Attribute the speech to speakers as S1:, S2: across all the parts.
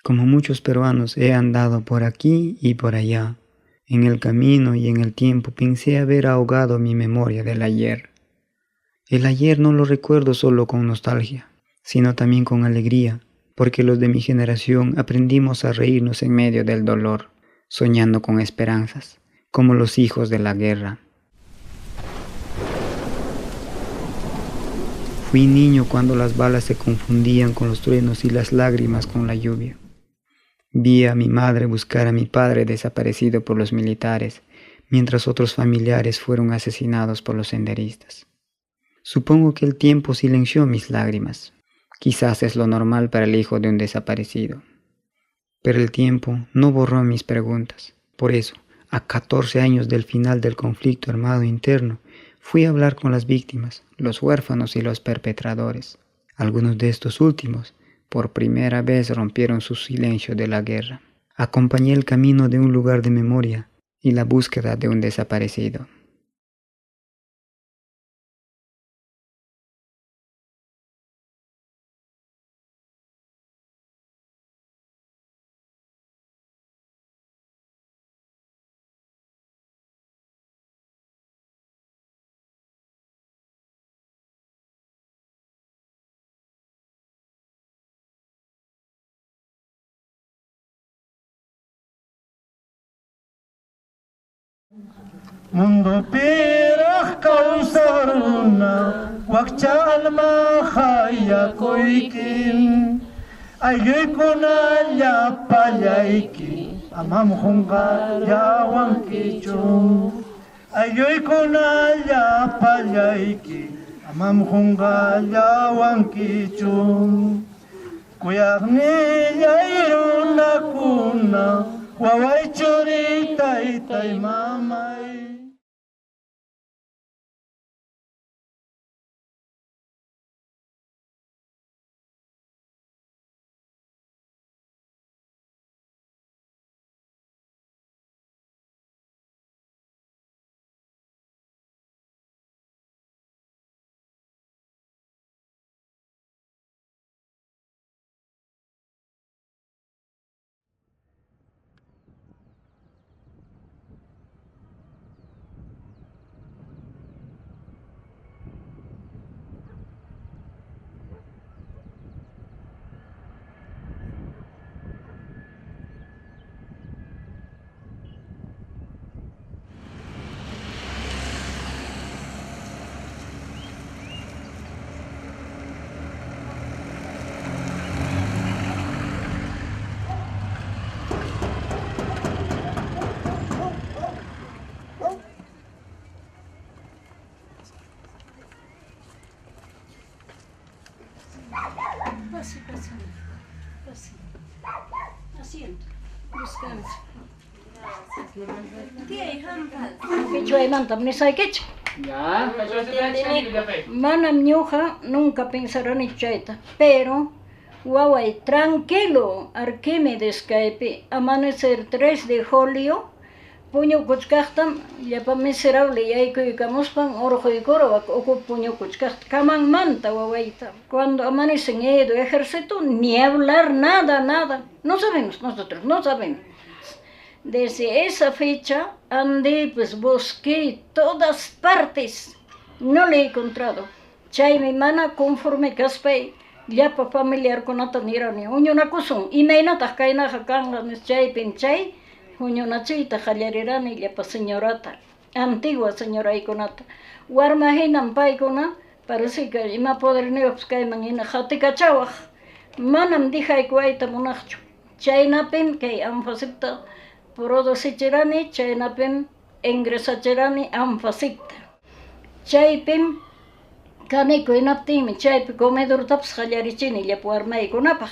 S1: Como muchos peruanos he andado por aquí y por allá. En el camino y en el tiempo pensé haber ahogado mi memoria del ayer. El ayer no lo recuerdo solo con nostalgia, sino también con alegría, porque los de mi generación aprendimos a reírnos en medio del dolor, soñando con esperanzas, como los hijos de la guerra. Fui niño cuando las balas se confundían con los truenos y las lágrimas con la lluvia. Vi a mi madre buscar a mi padre desaparecido por los militares, mientras otros familiares fueron asesinados por los senderistas. Supongo que el tiempo silenció mis lágrimas. Quizás es lo normal para el hijo de un desaparecido. Pero el tiempo no borró mis preguntas. Por eso, a 14 años del final del conflicto armado interno, fui a hablar con las víctimas, los huérfanos y los perpetradores. Algunos de estos últimos, por primera vez, rompieron su silencio de la guerra. Acompañé el camino de un lugar de memoria y la búsqueda de un desaparecido.
S2: Mundo piraq kawsaruna wakchalma hayakoykin ayuykuna llapallayki amam hunqallawankichun ayuykuna llapallayki amam hunqallawankichun kuyaqnillay runakuna waway churi taytay mamay.
S3: Asiento. Descansa. Manam ñuqa nunca pensarani chayta, pero waway tranquilo Arquímedes kaypi amanecer 3 de julio puñukuchkaqtam llapa miserable yaykuykamuspan urquykurawak uku puñukuchkaqta kamanmanta wawayta. Cuando amanecen Edo ejército, ni hablar, nada. No sabemos nosotros, no sabemos. Desde esa fecha andé, pues busqué todas partes, no le he encontrado. Chaymi mana conforme kaspay, llapa familiar kunata nirani, uñunakusun, imaynataq kaynaqa kanqa chaypin chay, huñunachiyta qallarirani llapa señorata, antigua señoraykunata. Warma hinam paykuna, parece que ima poderniyoq kayman hina qatikachawaq, manam dijaykuwayta munaqchu. Chaynapim kay anfasipta producichirani, chaynapim ingresachirani anfasipta. Chaypim kanikuy hinaptinmi chaypi comedortapas qallarichini llapa warmaykunapaq.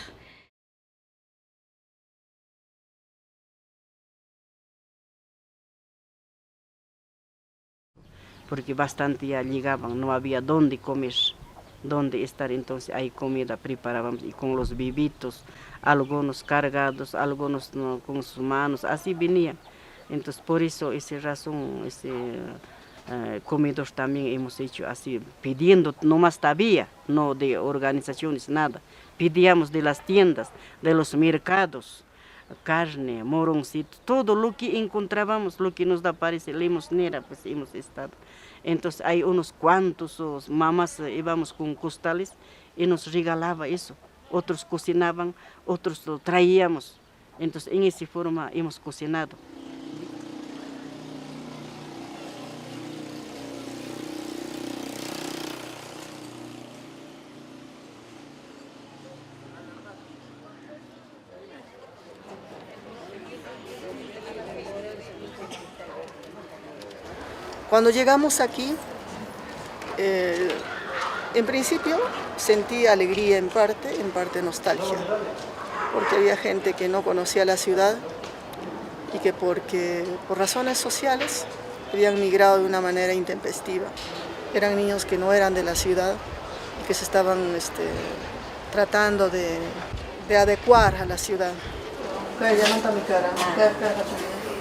S4: Porque bastante ya llegaban, no había dónde comer, dónde estar, entonces hay comida preparábamos y con los bebitos, algunos cargados, algunos no, con sus manos, así venían. Entonces por eso esa razón comedores también hemos hecho así, pidiendo, nomás todavía, no de organizaciones, nada. Pedíamos de las tiendas, de los mercados, carne, moroncito, todo lo que encontrábamos, lo que nos da parece limosnera, pues hemos estado. Entonces hay unos cuantos mamás íbamos con costales y nos regalaba eso. Otros cocinaban, otros lo traíamos. Entonces en esa forma hemos cocinado.
S5: Cuando llegamos aquí, en principio sentí alegría en parte nostalgia, porque había gente que no conocía la ciudad y que por razones sociales habían migrado de una manera intempestiva. Eran niños que no eran de la ciudad y que se estaban tratando de adecuar a la ciudad.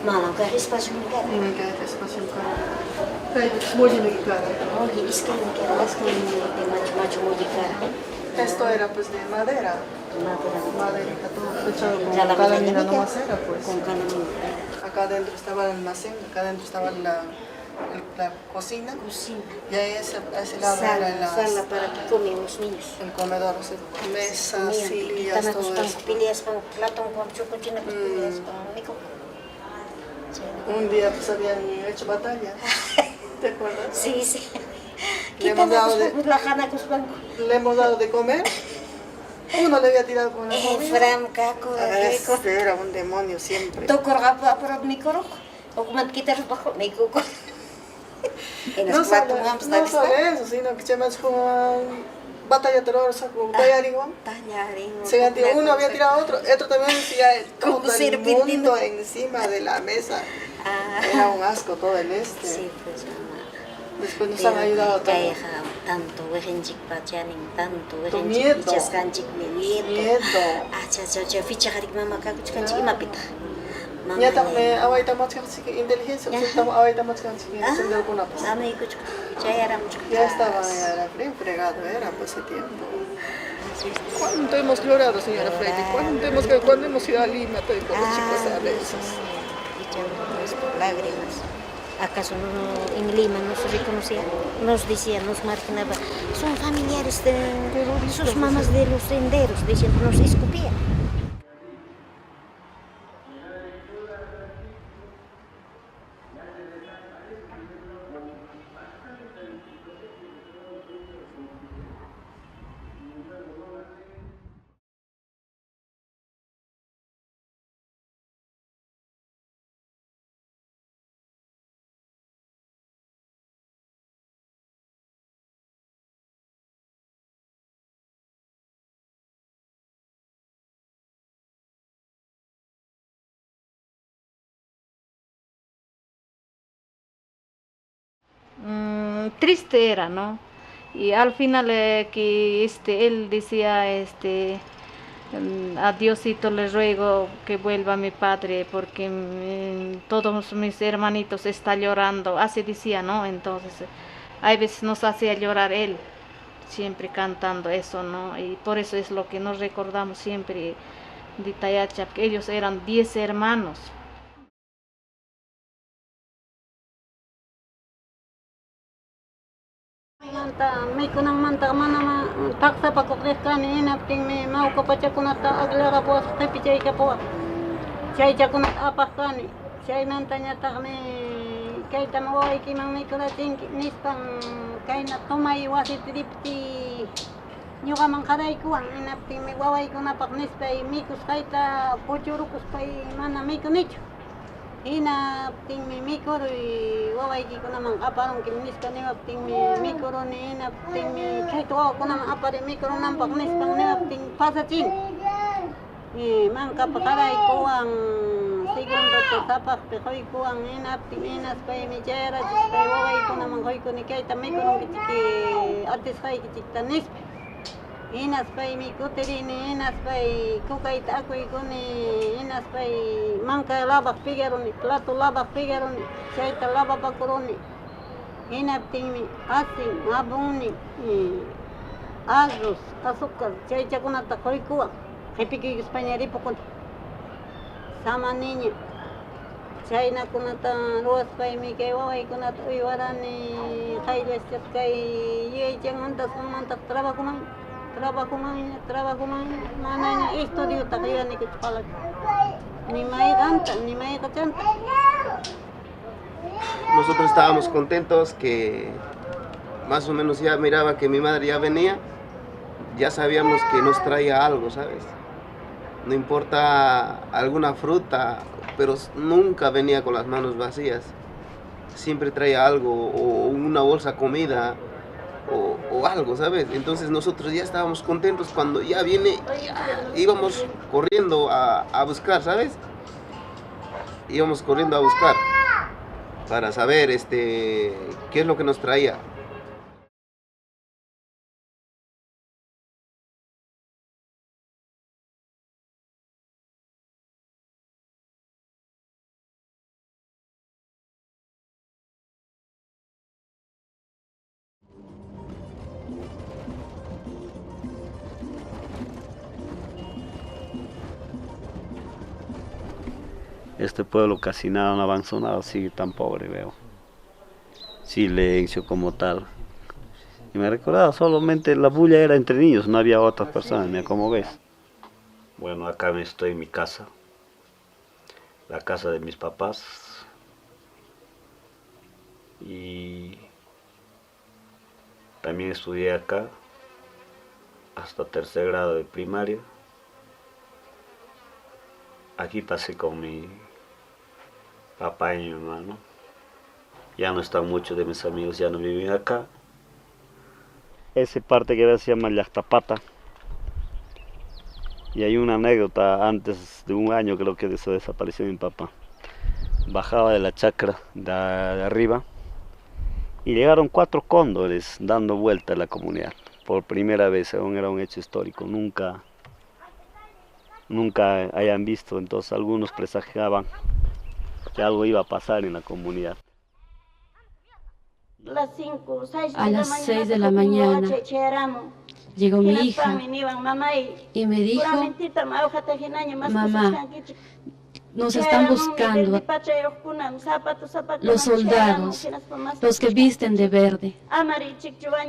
S6: Mama, kaya espacio mi cara.
S5: Kaya espacio mi cara. Kaya molli mi cara.
S6: Molli, iska mi cara. Iska mi macho molli cara.
S5: Esto era pues de madera. Maderita, todo fechado con
S6: Calamina
S5: calamina nomás era pues.
S6: Con calamina.
S5: Acá adentro estaba el almacén, acá adentro estaba la cocina.
S6: Cocina.
S5: Y ahí a ese lado era
S6: Sala para que comen los niños.
S5: el comedor, o sea, mesas, sillas, todo eso.
S6: Pilias con plato, con chocochina, pilias con mico.
S5: Un día pues habían hecho batalla, ¿te acuerdas?
S6: Sí, sí.
S5: Le hemos dado de comer, uno le había tirado con la comida.
S6: Fram, caco,
S5: Este era un demonio siempre.
S6: Tocor gapa para mi coro, o como quitar bajo mi coco.
S5: No solo eso, sino que se me como batalla terrorosa, como tallarín. Uno había tirado otro también decía todo el mundo encima de la mesa. Era un asco todo el este.
S6: Sí, pues
S5: después nos han ayudado tanto.
S6: Tanto, tanto,
S5: Miedo.
S6: ficha harik mama kakuchkanchik imapita.
S5: Nyata me awaita machkanchik inteligencia, estamos awaita machkanchik encender con una pues. Ya estaba ya era fregado, era pues ese tiempo. ¿Cuánto hemos llorado, señora Freire? ¿Cuándo hemos ido a Lima con los chicos a veces?
S6: Lágrimas. ¿Acaso en Lima no se reconocía? Nos decían, nos marginaba. Son familiares de sus mamás de los senderos, decían, nos escupían.
S7: Triste era, ¿no? Y al final que él decía, a Diosito le ruego que vuelva mi padre porque todos mis hermanitos están llorando, así decía, ¿no? Entonces, a veces nos hacía llorar él, siempre cantando eso, ¿no? Y por eso es lo que nos recordamos siempre de Tayachap, que ellos eran 10 hermanos.
S3: Maykunang manta mana taksa pakukreskan inapting may mauka pachakunata aglara po sa pichay ka po. Chay chakunat apakani. Chay nantanya takme kay tamaway kimang may kulating nispang kay na tumay wasit ripti. Nyo ka mang karay ko ang inapting may waway ko na paknispay mikus kay ta puchurukus pay mana may kunich. Inapting mi mikoro waway ko namang aparong kimnis ka ni apting mi mikoro ni inapting mi chaito ko namang apare mikoro nang paknis pang ni apting pasachin mang kapakaray ko ang segundo to sapak pe hoy ko ang inapting inas pay mi chera pay waway ko namang hoy ko ni kay ta mikoro kitiki artis kay kitiktanis inas pay mi kuterini inas pay kukay ta ako ni inas pay mangka labak pigaroni plato labak pigaroni chaita labak pakuroni hinaptinmi asin, abunni, arroz, azúcar, chaychakunata quykuwan, qhipikuy Españaripukuna, samaniña. Chaynakunata ruwaspaymi kay wawaykunata uywarani qayllashchas kay yuyaychamantas trabajuman manaña estudiota yuyanikichu palaka ni mayqachanta.
S8: Nosotros estábamos contentos que más o menos ya miraba que mi madre ya venía, ya sabíamos que nos traía algo, ¿sabes? No importa alguna fruta, pero nunca venía con las manos vacías. Siempre traía algo, o una bolsa de comida, o algo, ¿sabes? Entonces nosotros ya estábamos contentos cuando ya viene, íbamos corriendo a buscar, ¿sabes? Íbamos corriendo a buscar para saber qué es lo que nos traía.
S9: Este pueblo casi nada, no avanzó nada, sigue tan pobre, veo. Silencio como tal. Y me recordaba, solamente la bulla era entre niños, no había otras personas, mira cómo ves. Bueno, acá estoy en mi casa, la casa de mis papás. Y también estudié acá hasta 3er grado de primaria. Aquí pasé con mi papá y mi hermano. Ya no están muchos de mis amigos, ya no viven acá. Esa parte que se llama Llactapata. Y hay una anécdota, antes de un año creo que se desapareció mi papá. Bajaba de la chacra de arriba y llegaron 4 cóndores dando vuelta a la comunidad. Por primera vez, aún era un hecho histórico, nunca hayan visto, entonces algunos presagiaban que algo iba a pasar en la comunidad.
S10: A las 6 de la mañana llegó mi hija y me dijo: mamá, nos están buscando los soldados, los que visten de verde.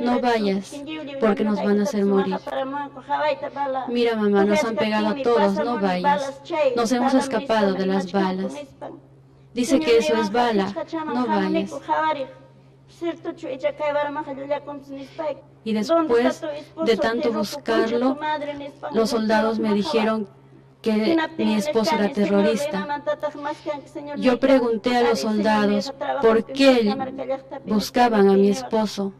S10: No vayas, porque nos van a hacer morir. Mira, mamá, nos han pegado a todos, no vayas. Nos hemos escapado de las balas. Dice que eso es bala, no vayas. Y después de tanto buscarlo, los soldados me dijeron que mi esposo era terrorista. Yo pregunté a los soldados por qué buscaban a mi esposo.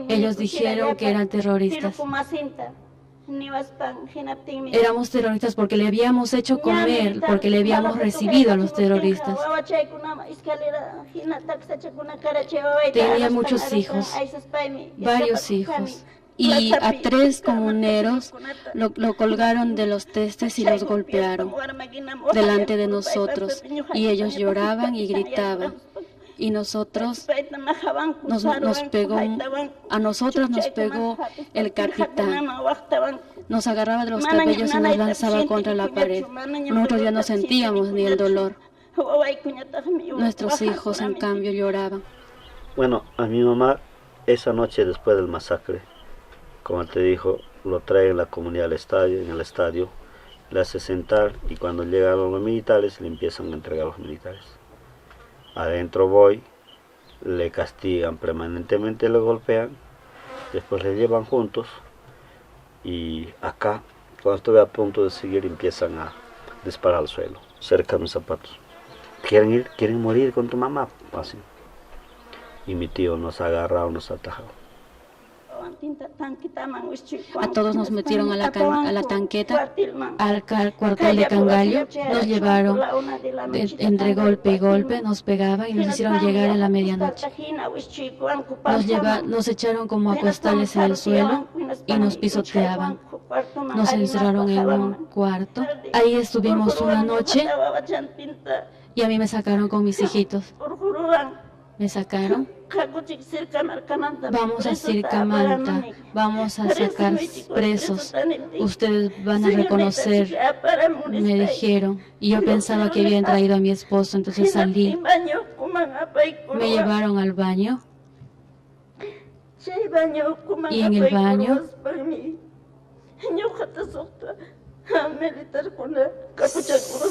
S10: Ellos dijeron que eran terroristas. Éramos terroristas porque le habíamos hecho comer, porque le habíamos recibido a los terroristas. Tenía muchos hijos, varios hijos. Y a 3 comuneros lo colgaron de los testes y los golpearon delante de nosotros. Y ellos lloraban y gritaban. Y nosotros a nosotros nos pegó el capitán. Nos agarraba de los cabellos y nos lanzaba contra la pared. Nosotros ya no sentíamos ni el dolor. Nuestros hijos, en cambio, lloraban.
S9: Bueno, a mi mamá, esa noche después del masacre, como te dijo, lo trae en la comunidad al estadio, en el estadio, le hace sentar y cuando llegan los militares le empiezan a entregar a los militares. Adentro voy, le castigan permanentemente, le golpean, después le llevan juntos y acá, cuando estuve a punto de seguir, empiezan a disparar al suelo, cerca de mis zapatos. ¿Quieren morir con tu mamá? Así. Y mi tío nos ha agarrado, nos ha atajado.
S10: A todos nos metieron a la tanqueta, al cuartel de Cangallo, nos llevaron entre golpe y golpe, nos pegaban y nos hicieron llegar a la medianoche. Nos echaron como a costales en el suelo y nos pisoteaban. Nos encerraron en un cuarto. Ahí estuvimos una noche y a mí me sacaron con mis hijitos. Me sacaron. Vamos a Circamanta, vamos a sacar presos. Ustedes van a reconocer, me dijeron. Y yo pensaba que habían traído a mi esposo, entonces salí. Me llevaron al baño. Y en el baño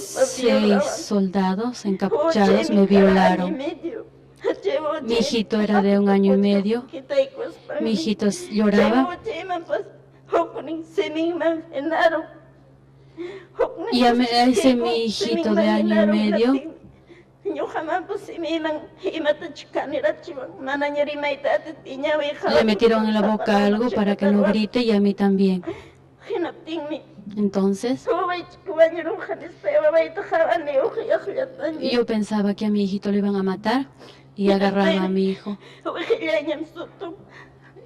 S10: 6 soldados encapuchados me violaron. Mi hijito era de 1 año y medio. Mi hijito lloraba. Y a ese mi hijito de 1 año y medio le metieron en la boca algo para que no grite y a mí también. Entonces, yo pensaba que a mi hijito le iban a matar y agarraba a mi hijo.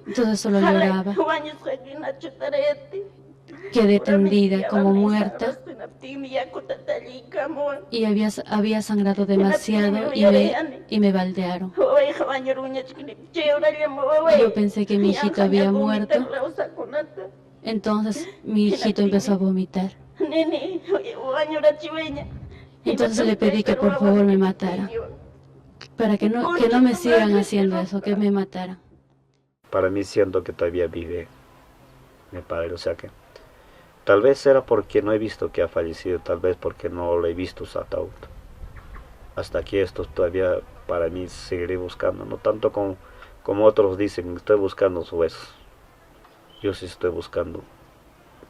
S10: Entonces solo lloraba. Quedé tendida como muerta y había sangrado demasiado y me baldearon. Yo pensé que mi hijito había muerto. Entonces mi hijito empezó a vomitar. Entonces le pedí que por favor me matara, para que no me sigan haciendo eso, que me mataran.
S9: Para mí siento que todavía vive mi padre, o sea que tal vez era porque no he visto que ha fallecido, tal vez porque no lo he visto su ataúd. Hasta aquí esto todavía para mí seguiré buscando, no tanto como otros dicen, estoy buscando sus huesos. Yo sí estoy buscando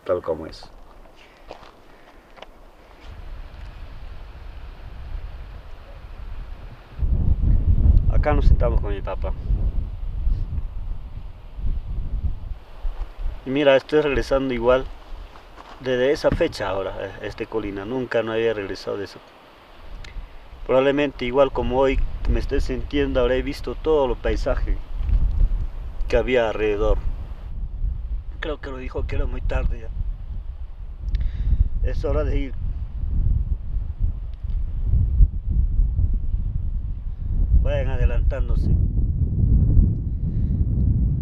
S9: tal como es. Acá nos sentamos con mi papá. Y mira, estoy regresando igual desde esa fecha ahora, Colina. Nunca no había regresado de eso. Probablemente igual como hoy me estoy sintiendo, habré visto todo el paisaje que había alrededor. Creo que lo dijo que era muy tarde ya. Es hora de ir. Vayan adelantándose.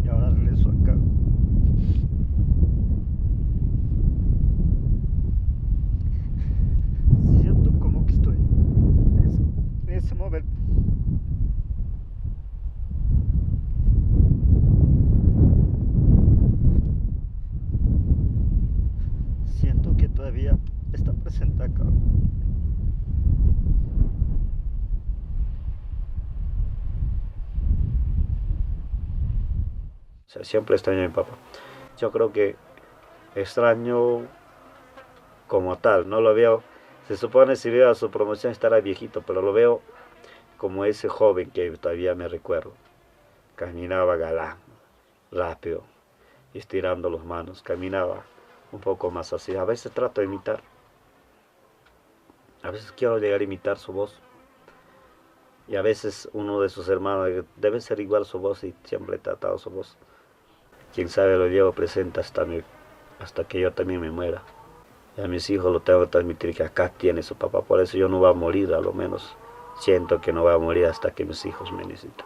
S9: Y ahora regreso acá. Siento como que estoy en ese momento. Siento que todavía está presente acá. O sea, siempre extraño a mi papá. Yo creo que extraño como tal, no lo veo. Se supone si veo a su promoción estará viejito, pero lo veo como ese joven que todavía me recuerdo. Caminaba galán, rápido, estirando las manos, caminaba un poco más así. A veces trato de imitar. A veces quiero llegar a imitar su voz. Y a veces uno de sus hermanos debe ser igual su voz y siempre he tratado su voz. Quién sabe, lo llevo presente hasta que yo también me muera. Y a mis hijos lo tengo que transmitir que acá tiene su papá. Por eso yo no voy a morir, a lo menos siento que no voy a morir hasta que mis hijos me necesiten.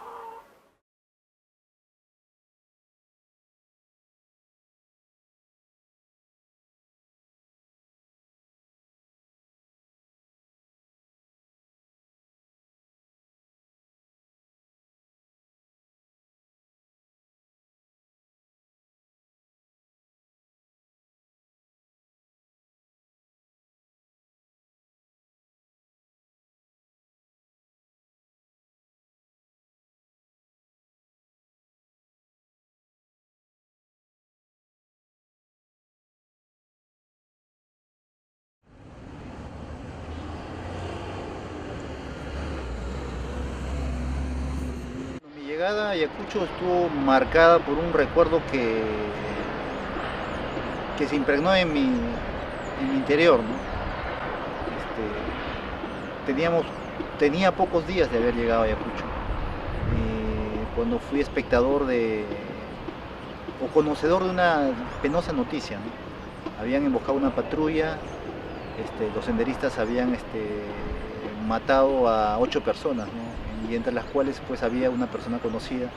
S11: Mi llegada a Ayacucho estuvo marcada por un recuerdo que se impregnó en mi interior, ¿no? Tenía pocos días de haber llegado a Ayacucho. Cuando fui espectador o conocedor de una penosa noticia, ¿no? Habían emboscado una patrulla, los senderistas habían matado a 8 personas, ¿no? En y entre las cuales pues había una persona conocida.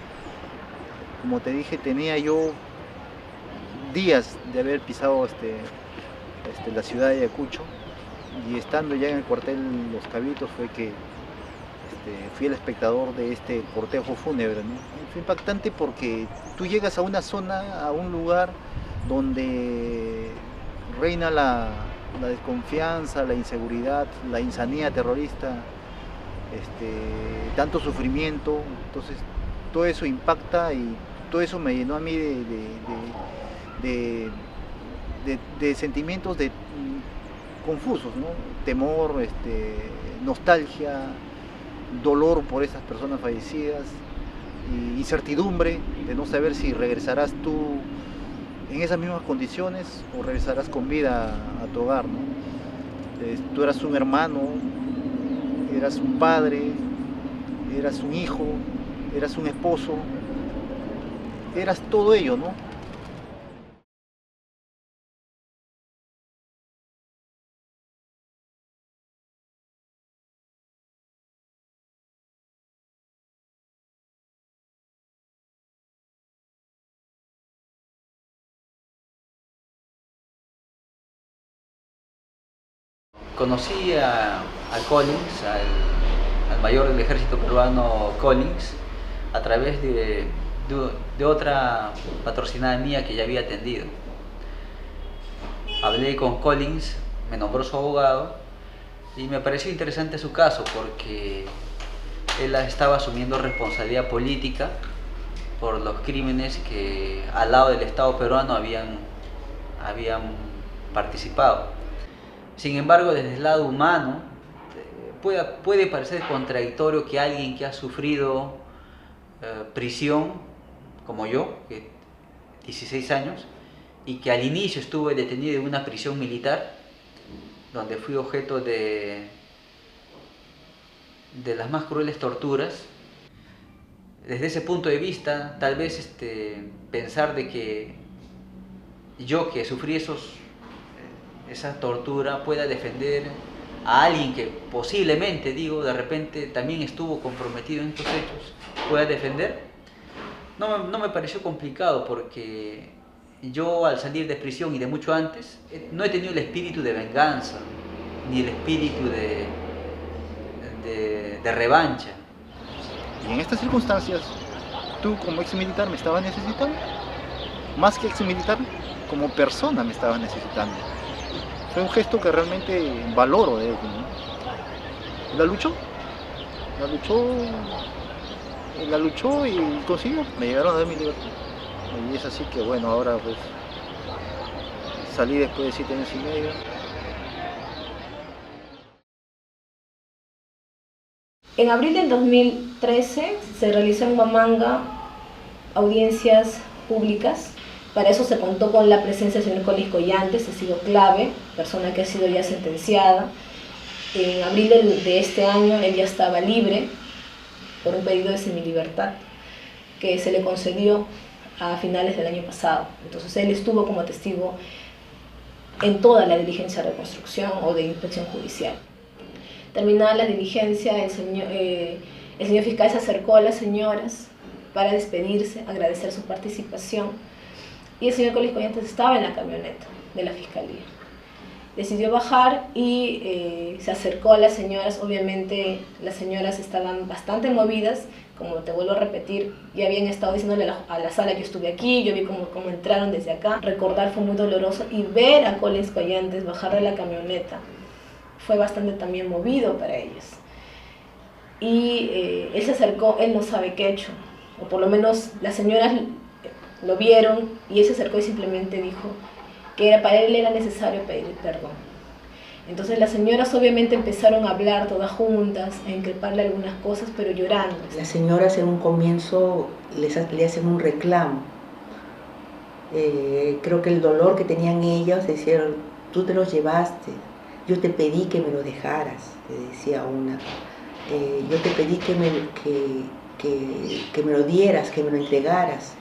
S11: Como te dije, tenía yo días de haber pisado la ciudad de Ayacucho, y estando ya en el cuartel Los Cabitos fue que fui el espectador de este cortejo fúnebre, ¿no? Fue impactante porque tú llegas a una zona, a un lugar donde reina la desconfianza, la inseguridad, la insanía terrorista, tanto sufrimiento. Entonces todo eso impacta y todo eso me llenó a mí de sentimientos confusos, ¿no? Temor, nostalgia, dolor por esas personas fallecidas, y incertidumbre de no saber si regresarás tú en esas mismas condiciones o regresarás con vida a tu hogar, ¿no? Tú eras un hermano, eras un padre, eras un hijo, eras un esposo, eras todo ello, ¿no?
S12: Conocí a Collins, al mayor del ejército peruano Collins, a través de otra patrocinada mía que ya había atendido. Hablé con Collins, me nombró su abogado y me pareció interesante su caso porque él estaba asumiendo responsabilidad política por los crímenes que al lado del Estado peruano habían participado. Sin embargo, desde el lado humano, puede parecer contradictorio que alguien que ha sufrido prisión, como yo, que 16 años, y que al inicio estuve detenido en una prisión militar, donde fui objeto de las más crueles torturas. Desde ese punto de vista, tal vez pensar de que yo que sufrí esa tortura pueda defender a alguien que posiblemente, de repente también estuvo comprometido en estos hechos, pueda defender, no me pareció complicado porque yo al salir de prisión y de mucho antes, no he tenido el espíritu de venganza, ni el espíritu de revancha.
S11: Y en estas circunstancias, tú como ex militar me estabas necesitando, más que ex militar, como persona me estabas necesitando. Fue un gesto que realmente valoro de él, ¿no? La luchó y consiguió. Me llegaron a dar mi libertad. Y es así que bueno, ahora pues salí después de 7 años y medio.
S13: En abril del 2013 se realizó en Huamanga audiencias públicas. Para eso se contó con la presencia del señor Collins Collantes, ha sido clave, persona que ha sido ya sentenciada. En abril de este año él ya estaba libre por un pedido de semilibertad que se le concedió a finales del año pasado. Entonces él estuvo como testigo en toda la diligencia de reconstrucción o de inspección judicial. Terminada la diligencia, el señor fiscal se acercó a las señoras para despedirse, agradecer su participación. Y el señor Collins Collantes estaba en la camioneta de la fiscalía. Decidió bajar y se acercó a las señoras. Obviamente las señoras estaban bastante movidas, como te vuelvo a repetir, ya habían estado diciéndole a la sala: yo estuve aquí, yo vi cómo entraron desde acá. Recordar fue muy doloroso, y ver a Collins Collantes bajar de la camioneta fue bastante también movido para ellos. Y él se acercó, él no sabe qué ha hecho, o por lo menos las señoras lo vieron, y él se acercó y simplemente dijo que para él era necesario pedir perdón. Entonces las señoras obviamente empezaron a hablar todas juntas, a increparle algunas cosas, pero llorando.
S14: Las señoras en un comienzo le hacen un reclamo. Creo que el dolor que tenían ellas, decían: tú te los llevaste, yo te pedí que me lo dejaras, le decía una. Yo te pedí que me lo dieras, que me lo entregaras.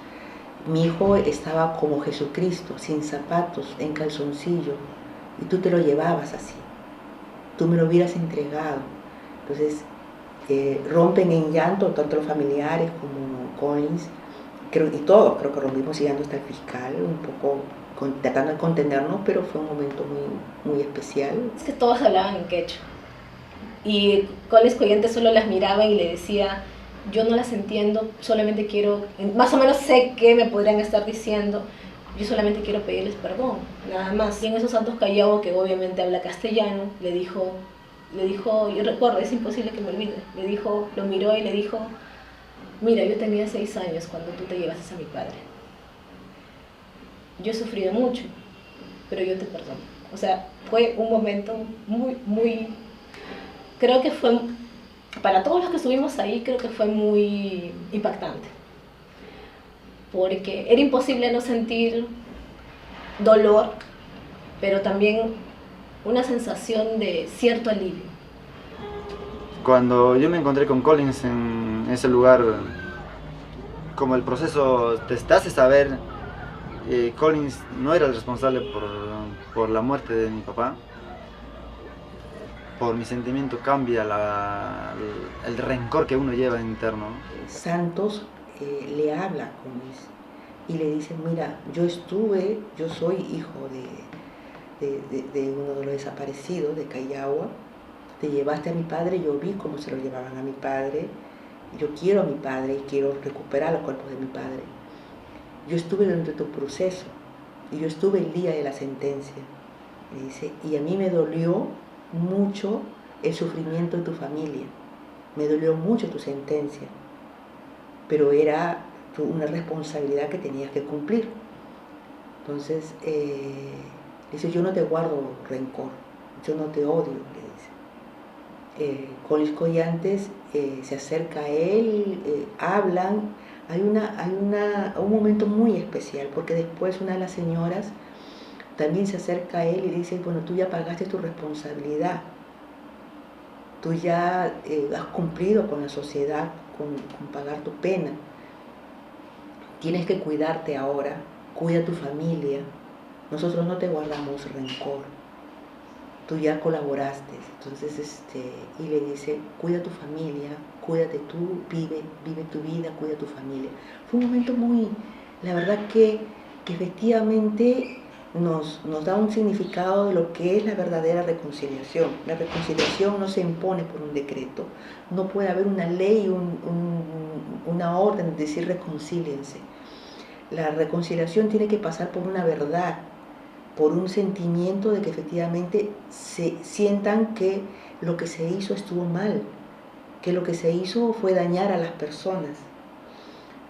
S14: Mi hijo estaba como Jesucristo, sin zapatos, en calzoncillo, y tú te lo llevabas así. Tú me lo hubieras entregado. Entonces, rompen en llanto tanto los familiares como Collins, y todos creo que rompimos llegando hasta el fiscal, un poco tratando de contenernos, pero fue un momento muy, muy especial.
S13: Es que todos hablaban en quechua y Collins Collante solo las miraba y le decía: yo no las entiendo, solamente quiero, más o menos sé qué me podrían estar diciendo, yo solamente quiero pedirles perdón, nada más. Y en esos Santos Callao, que obviamente habla castellano, le dijo, yo recuerdo, es imposible que me olvide, lo miró y le dijo: mira, yo tenía 6 años cuando tú te llevaste a mi padre. Yo he sufrido mucho, pero yo te perdono. O sea, fue un momento muy, creo que fue, para todos los que estuvimos ahí, creo que fue muy impactante. Porque era imposible no sentir dolor, pero también una sensación de cierto alivio.
S15: Cuando yo me encontré con Collins en ese lugar, como el proceso te hace saber, Collins no era el responsable por la muerte de mi papá. Por mi sentimiento cambia el rencor que uno lleva interno.
S14: Santos le habla a Collins y le dice: mira, yo soy hijo de uno de los desaparecidos de Callao, te llevaste a mi padre, yo vi cómo se lo llevaban a mi padre, yo quiero a mi padre y quiero recuperar los cuerpos de mi padre. Yo estuve dentro de tu proceso y yo estuve el día de la sentencia, me dice, y a mí me dolió mucho el sufrimiento de tu familia, me dolió mucho tu sentencia, pero era una responsabilidad que tenías que cumplir. Entonces, dice: yo no te guardo rencor, yo no te odio, le dice. Collins Collantes se acerca a él, hablan. Hay un momento muy especial, porque después una de las señoras también se acerca a él y dice: bueno, tú ya pagaste tu responsabilidad, tú ya has cumplido con la sociedad, con pagar tu pena, tienes que cuidarte ahora, cuida a tu familia, nosotros no te guardamos rencor, tú ya colaboraste. Entonces, y le dice: cuida a tu familia, cuídate tú, vive tu vida, cuida a tu familia. Fue un momento muy, la verdad que efectivamente nos da un significado de lo que es la verdadera reconciliación. La reconciliación no se impone por un decreto, no puede haber una ley, una orden de decir reconcíliense. La reconciliación tiene que pasar por una verdad, por un sentimiento de que efectivamente se sientan que lo que se hizo estuvo mal, que lo que se hizo fue dañar a las personas.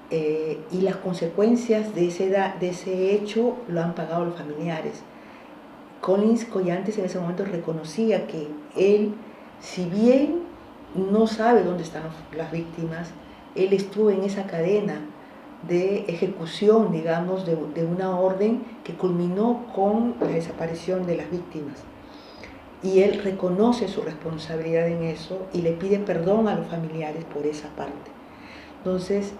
S14: Y las consecuencias de ese hecho lo han pagado los familiares. Collins Collantes en ese momento reconocía que él, si bien no sabe dónde están las víctimas, él estuvo en esa cadena de ejecución, digamos, de una orden que culminó con la desaparición de las víctimas. Y él reconoce su responsabilidad en eso y le pide perdón a los familiares por esa parte. Entonces,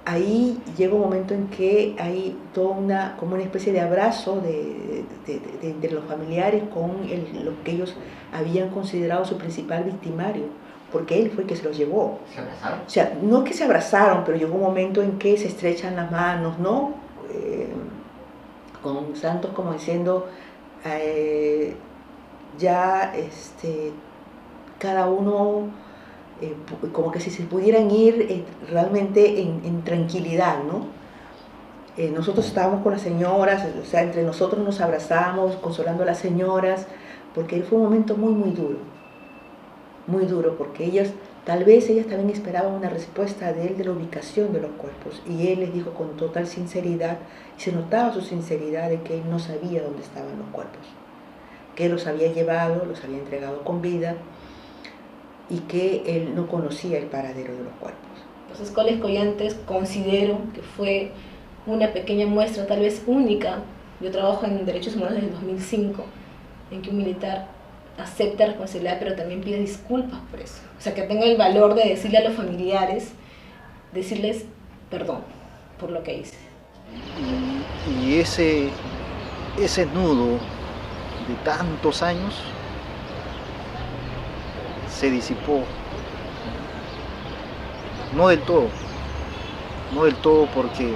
S14: ahí llega un momento en que hay toda como una especie de abrazo de los familiares con lo que ellos habían considerado su principal victimario, porque él fue el que se los llevó.
S12: ¿Se abrazaron?
S14: O sea, no que se abrazaron, pero llegó un momento en que se estrechan las manos, ¿no? Con Santos como diciendo, cada uno, como que si se pudieran ir realmente en tranquilidad, ¿no? Nosotros estábamos con las señoras, o sea, entre nosotros nos abrazamos, consolando a las señoras, porque fue un momento muy duro, porque tal vez ellas también esperaban una respuesta de él de la ubicación de los cuerpos, y él les dijo con total sinceridad, y se notaba su sinceridad de que él no sabía dónde estaban los cuerpos, que él los había llevado, los había entregado con vida, y que él no conocía el paradero de los cuerpos.
S13: Entonces, Collins Collantes considero que fue una pequeña muestra, tal vez única. Yo trabajo en Derechos Humanos desde el 2005, en que un militar acepta responsabilidad, pero también pide disculpas por eso. O sea, que tenga el valor de decirle a los familiares, decirles perdón por lo que hice.
S11: Y ese nudo de tantos años se disipó. No del todo porque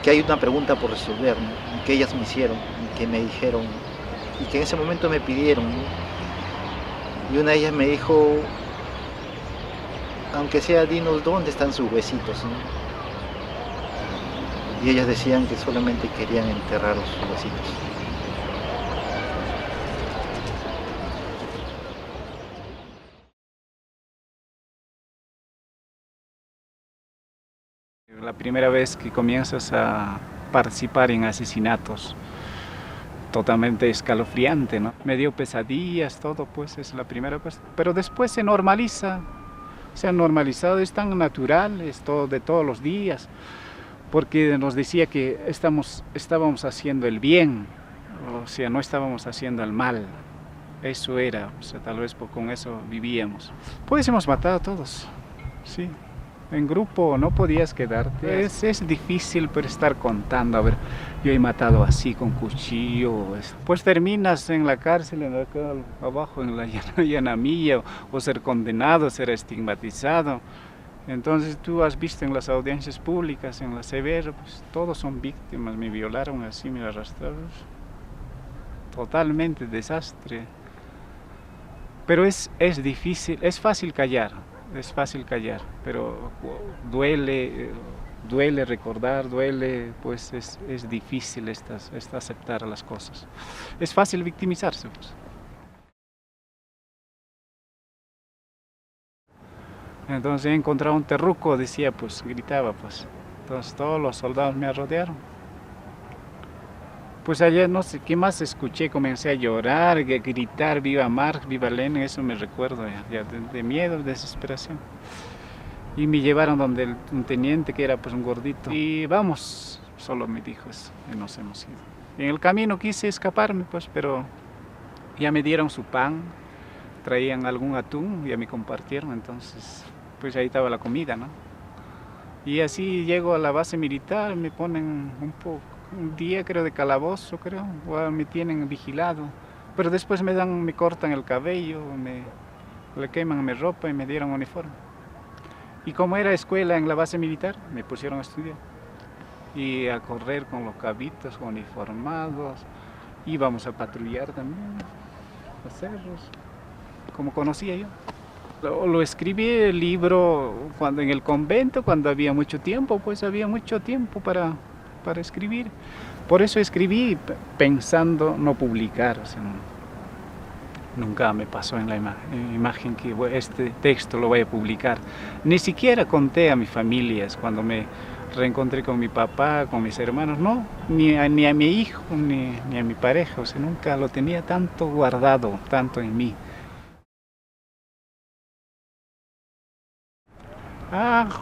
S11: hay una pregunta por resolver, ¿no? Que ellas me hicieron, y que me dijeron, y que en ese momento me pidieron, ¿no? Y una de ellas me dijo, aunque sea, dinos dónde están sus huesitos, ¿no? Y ellas decían que solamente querían enterrar sus huesitos.
S16: La primera vez que comienzas a participar en asesinatos, totalmente escalofriante, ¿no? Me dio pesadillas, todo, pues es la primera vez. Pero después se normaliza, se ha normalizado, es tan natural, es todo de todos los días, porque nos decía que estábamos haciendo el bien, o sea, no estábamos haciendo el mal. Eso era, o sea, tal vez con eso vivíamos. Pues hemos matado a todos, sí. En grupo no podías quedarte, es difícil pero estar contando, a ver, yo he matado así con cuchillo, pues terminas en la cárcel, acá abajo en la llanamilla, o ser condenado, ser estigmatizado. Entonces tú has visto en las audiencias públicas, en la severa, pues todos son víctimas, me violaron así, me arrastraron, totalmente desastre. Pero es difícil, es fácil callar, pero duele recordar, pues es difícil aceptar las cosas. Es fácil victimizarse, pues. Entonces he encontrado un terruco, decía, pues gritaba, pues. Entonces todos los soldados me rodearon. Pues ayer no sé qué más escuché, comencé a llorar, a gritar, viva Marx, viva Lenin, eso me recuerdo ya de miedo, desesperación. Y me llevaron donde un teniente que era pues un gordito. Y vamos, solo me dijo eso, y nos hemos ido. En el camino quise escaparme, pues, pero ya me dieron su pan, traían algún atún, ya me compartieron, entonces, pues ahí estaba la comida, ¿no? Y así llego a la base militar, me ponen un día creo de calabozo, o me tienen vigilado, pero después me cortan el cabello, le queman mi ropa y me dieron uniforme. Y como era escuela en la base militar, me pusieron a estudiar y a correr con los cabitos uniformados, íbamos a patrullar también, a cerros, como conocía yo. Lo escribí el libro en el convento, cuando había mucho tiempo, pues había mucho tiempo para escribir. Por eso escribí pensando no publicar, o sea, nunca me pasó en la imagen que este texto lo voy a publicar. Ni siquiera conté a mis familias cuando me reencontré con mi papá, con mis hermanos, no, ni a mi hijo, ni a mi pareja, o sea, nunca lo tenía tanto guardado, tanto en mí.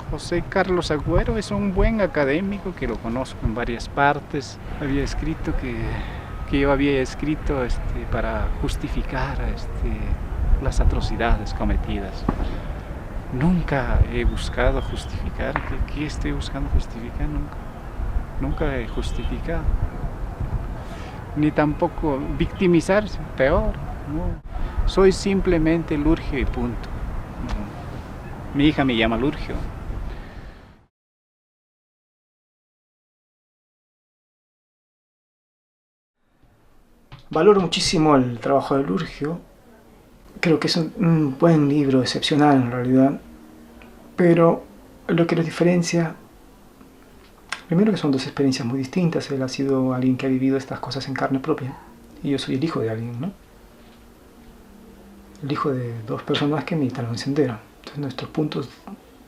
S16: José Carlos Agüero es un buen académico que lo conozco en varias partes. Había escrito que yo había escrito para justificar las atrocidades cometidas. Nunca he buscado justificar. ¿Qué estoy buscando justificar? Nunca he justificado. Ni tampoco victimizarse, peor. No. Soy simplemente Lurgio y punto. Mi hija me llama Lurgio.
S17: Valoro muchísimo el trabajo de Lurgio. Creo que es un buen libro, excepcional en realidad. Pero lo que los diferencia, primero que son dos experiencias muy distintas. Él ha sido alguien que ha vivido estas cosas en carne propia. Y yo soy el hijo de alguien, ¿no? El hijo de dos personas que militan en Sendero. Entonces nuestros puntos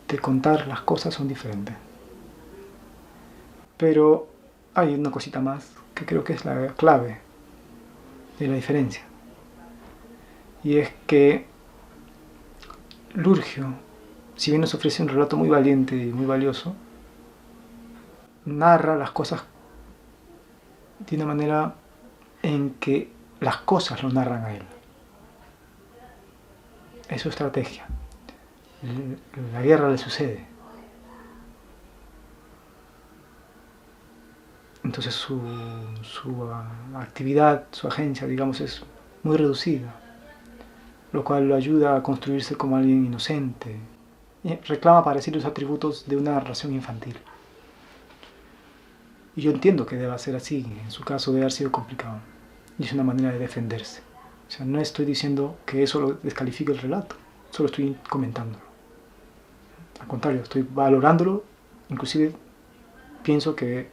S17: de contar las cosas son diferentes. Pero hay una cosita más que creo que es la clave de la diferencia. Y es que Lurgio, si bien nos ofrece un relato muy valiente y muy valioso, narra las cosas de una manera en que las cosas lo narran a él. Es su estrategia. La guerra le sucede. Entonces su actividad, su agencia, digamos, es muy reducida. lo cual lo ayuda a construirse como alguien inocente. Y reclama para sí los atributos de una narración infantil. Y yo entiendo que deba ser así, en su caso debe haber sido complicado. Y es una manera de defenderse. O sea, no estoy diciendo que eso lo descalifique el relato, solo estoy comentándolo. Al contrario, estoy valorándolo, inclusive pienso que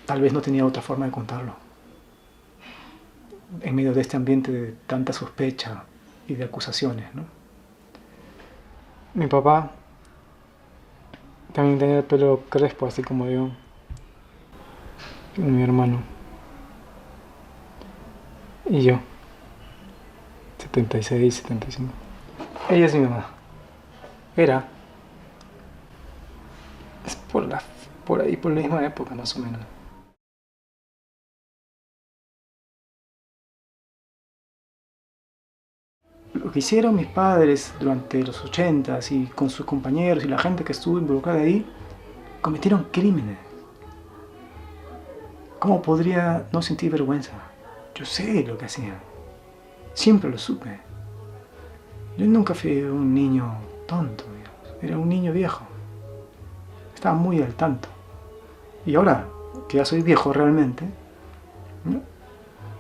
S17: tal vez no tenía otra forma de contarlo. En medio de este ambiente de tanta sospecha y de acusaciones, ¿no? Mi papá también tenía el pelo crespo, así como yo. Mi hermano. Y yo. 76, 75. Ella es mi mamá. Era. Es por ahí, por la misma época, más o menos. Lo que hicieron mis padres durante los 80s y con sus compañeros y la gente que estuvo involucrada ahí, cometieron crímenes. ¿Cómo podría no sentir vergüenza? Yo sé lo que hacían. Siempre lo supe. Yo nunca fui un niño tonto, digamos. Era un niño viejo. Estaba muy al tanto. Y ahora, que ya soy viejo realmente, ¿no?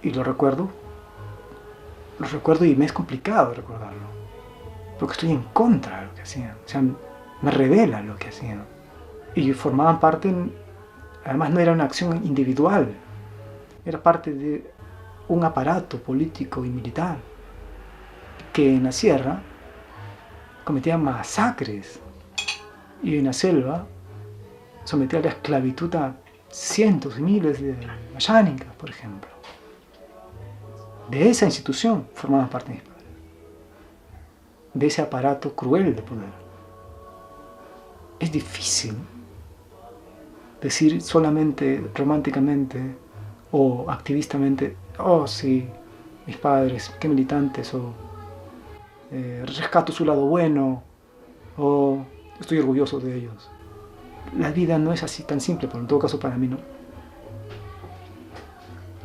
S17: Y lo recuerdo y me es complicado recordarlo. Porque estoy en contra de lo que hacían. O sea, me revela lo que hacían. Y formaban parte, además no era una acción individual, era parte de un aparato político y militar que en la sierra cometía masacres y en la selva sometía a la esclavitud a cientos y miles de mayánicas, por ejemplo. De esa institución formaban parte mis padres, de ese aparato cruel de poder. Es difícil decir solamente románticamente o activistamente, oh sí, mis padres, qué militantes, o rescato su lado bueno, o estoy orgulloso de ellos. La vida no es así tan simple, pero en todo caso para mí no.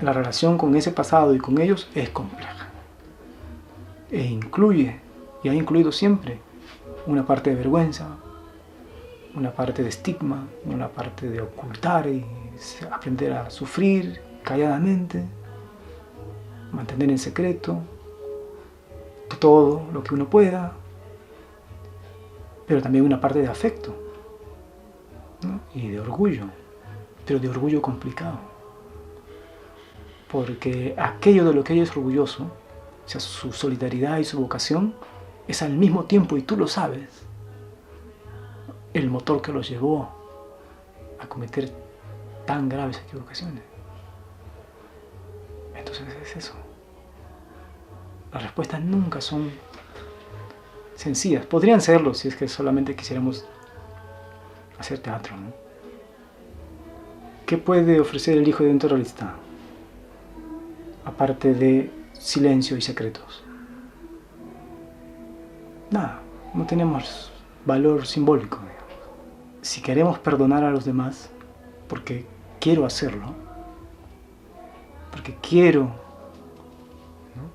S17: La relación con ese pasado y con ellos es compleja. E incluye, y ha incluido siempre, una parte de vergüenza, una parte de estigma, una parte de ocultar y aprender a sufrir calladamente, mantener en secreto todo lo que uno pueda, pero también una parte de afecto, ¿no? Y de orgullo, pero de orgullo complicado, porque aquello de lo que ella es orgulloso, o sea, su solidaridad y su vocación, es al mismo tiempo, y tú lo sabes, el motor que los llevó a cometer tan graves equivocaciones. Entonces es eso. Las respuestas nunca son sencillas. Podrían serlo si es que solamente quisiéramos hacer teatro, ¿no? ¿Qué puede ofrecer el hijo de un terrorista? Aparte de silencio y secretos. Nada, no tenemos valor simbólico, digamos. Si queremos perdonar a los demás, porque quiero hacerlo, porque quiero, ¿no?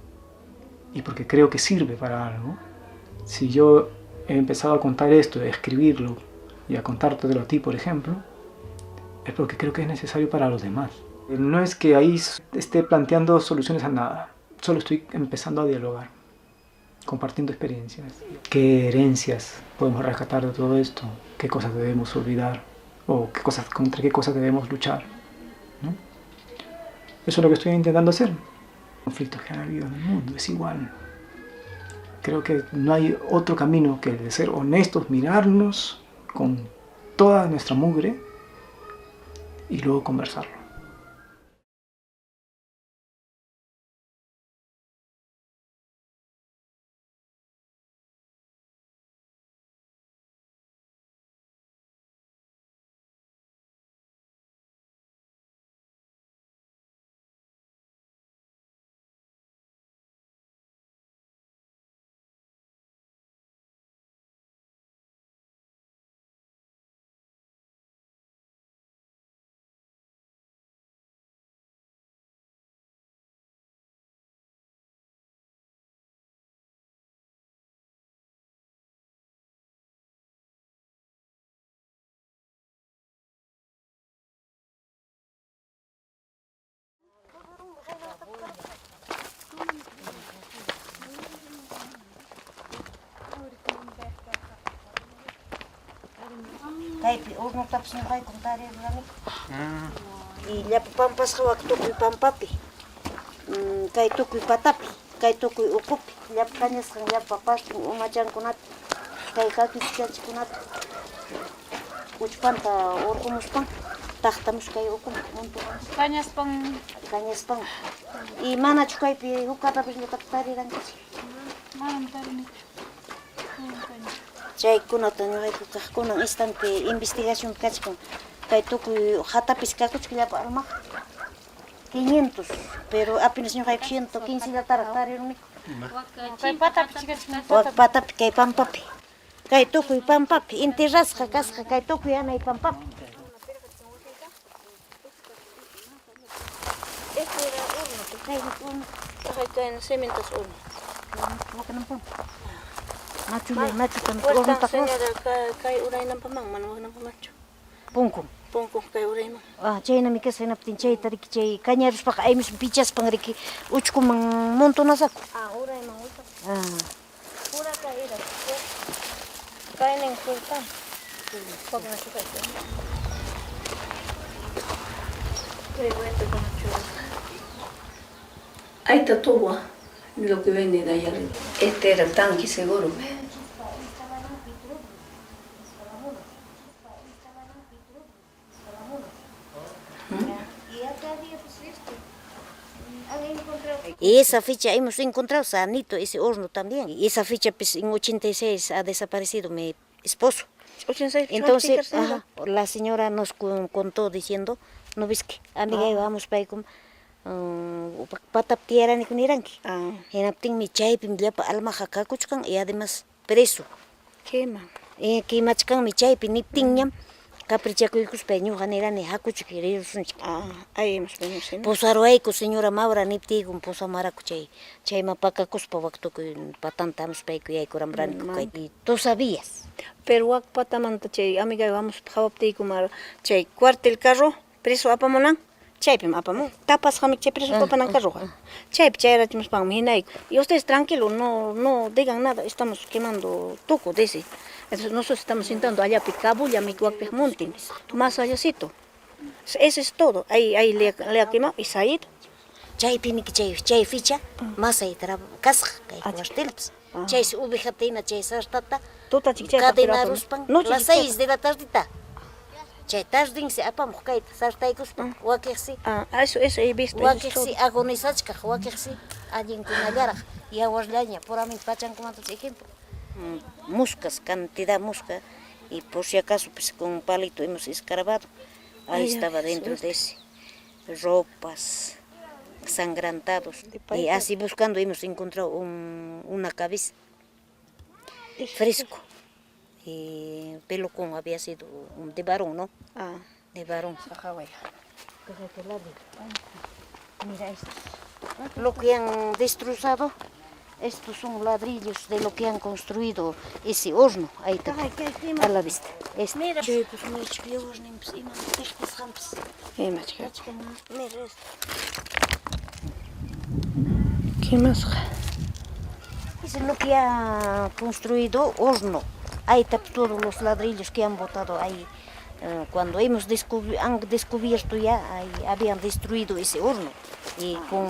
S17: Y porque creo que sirve para algo, si yo he empezado a contar esto, a escribirlo y a contártelo a ti, por ejemplo, es porque creo que es necesario para los demás. No es que ahí esté planteando soluciones a nada, solo estoy empezando a dialogar, compartiendo experiencias. ¿Qué herencias podemos rescatar de todo esto? ¿Qué cosas debemos olvidar? ¿O contra qué cosas debemos luchar? ¿No? Eso es lo que estoy intentando hacer. Conflictos que han habido en el mundo, es igual. Creo que no hay otro camino que el de ser honestos, mirarnos con toda nuestra mugre y luego conversarlo.
S6: Kaypi hornotapas ñuqaykum tariruraniku. Y llapu pampasqa wak tukuy pampapi. Kay tukuy patapi, kay tukuy ukupi. Llapu kañasqa llapu papashtin umachankunata. Kay kakichachkunata. Uchpanta urqumuspan. Taqtamush kay ukuma montuman. Cañaspan. Y manachu kaypi hukatapish ñuqata tarirankichik.
S10: Manam tarinichu.
S6: Chaykunata ñuqayku kaqkunan instante investigación kachkan. Kay tukuy hatapis kakuchik llapa almaq. 500, pero apenas ñuqayku 115 latara tariruniku.
S10: Kay patapi chikachina.
S6: Wak patapi kay pampapi. Kay tukuy pampapi, enterrasqa kasqa kay tukuy anay pampapi. Este era horno, kay horno. Kay cementos horno. Machu kan horno takmo. Kay uraynan pamang manawagnan pamacho. Pungkung kay urayman. Chaynami kasanaptin chay tariki chay kañaruspaqa aymish pichaspang riki uchkuman montonasaku. Urayman utas. Purata era. Kaynin kurtan. Pagna chukay. Kay vuelta con churros.
S13: Ahí está todo lo que viene de allá arriba. Este era el tanque seguro.
S6: Y esa fecha hemos encontrado sanito ese horno también. Y esa fecha pues, en 86 ha desaparecido mi esposo. 86, entonces la señora nos contó diciendo, no ves que amiga vamos para ahí como patap tierra ni con iranki. En apting mi chay pim llapa alma jakakuchkan y además preso.
S13: Quema.
S6: Que machkan mi chay pim niptingñam. Caprichacuycus peñu janera ni hakuchikiriros.
S13: Ahí hemos venido.
S6: Posaroaico señora Maura niptigum posamaracuchay. Chay mapacacus pavactuco patantamos peico y curambranico. Y tú sabías.
S13: Pero wak patamanta chay amiga vamos pavaptico chay cuartel carro preso apamonan. Chaypim apamo. Tapas jamik chay preso papanan carro. Chayp chayrachimos pan minaico. Y ustedes tranquilos, no digan nada, estamos quemando tuco de ese. Entonces nosotros estamos sentando allá Picabulla, Micuacpej Montin, más allácito. Eso es todo. Ahí le ha quemado y se ha ido.
S6: Chay pimic chay ficha, más ahí casca, kay cuartelps. Chay ubijatina, chay sartata, cadena ruspan, las 6 de la tardita. Chay tardin se apamo kay sartaicuspan, wakexi.
S13: Eso he visto.
S6: Wakexi agonizachka, wakexi allin kunallara. Y aguaslaña, por a mí pachan como otros ejemplos. Muscas, cantidad musca, y por si acaso pues con un palito hemos escarbado. Ahí estaba dentro de ese. Ropas, sangrantados. Y así buscando hemos encontrado una cabeza fresco. Y pelo con había sido de varón, ¿no? De varón. Mira esto. Lo que han destrozado. Estos son ladrillos de lo que han construido ese horno. Ahí está, a la vista. Mira.
S13: ¿Qué más?
S6: Es lo que ha construido horno. Ahí están todos los ladrillos que han botado ahí. Cuando han descubierto ya, ahí habían destruido ese horno. Y con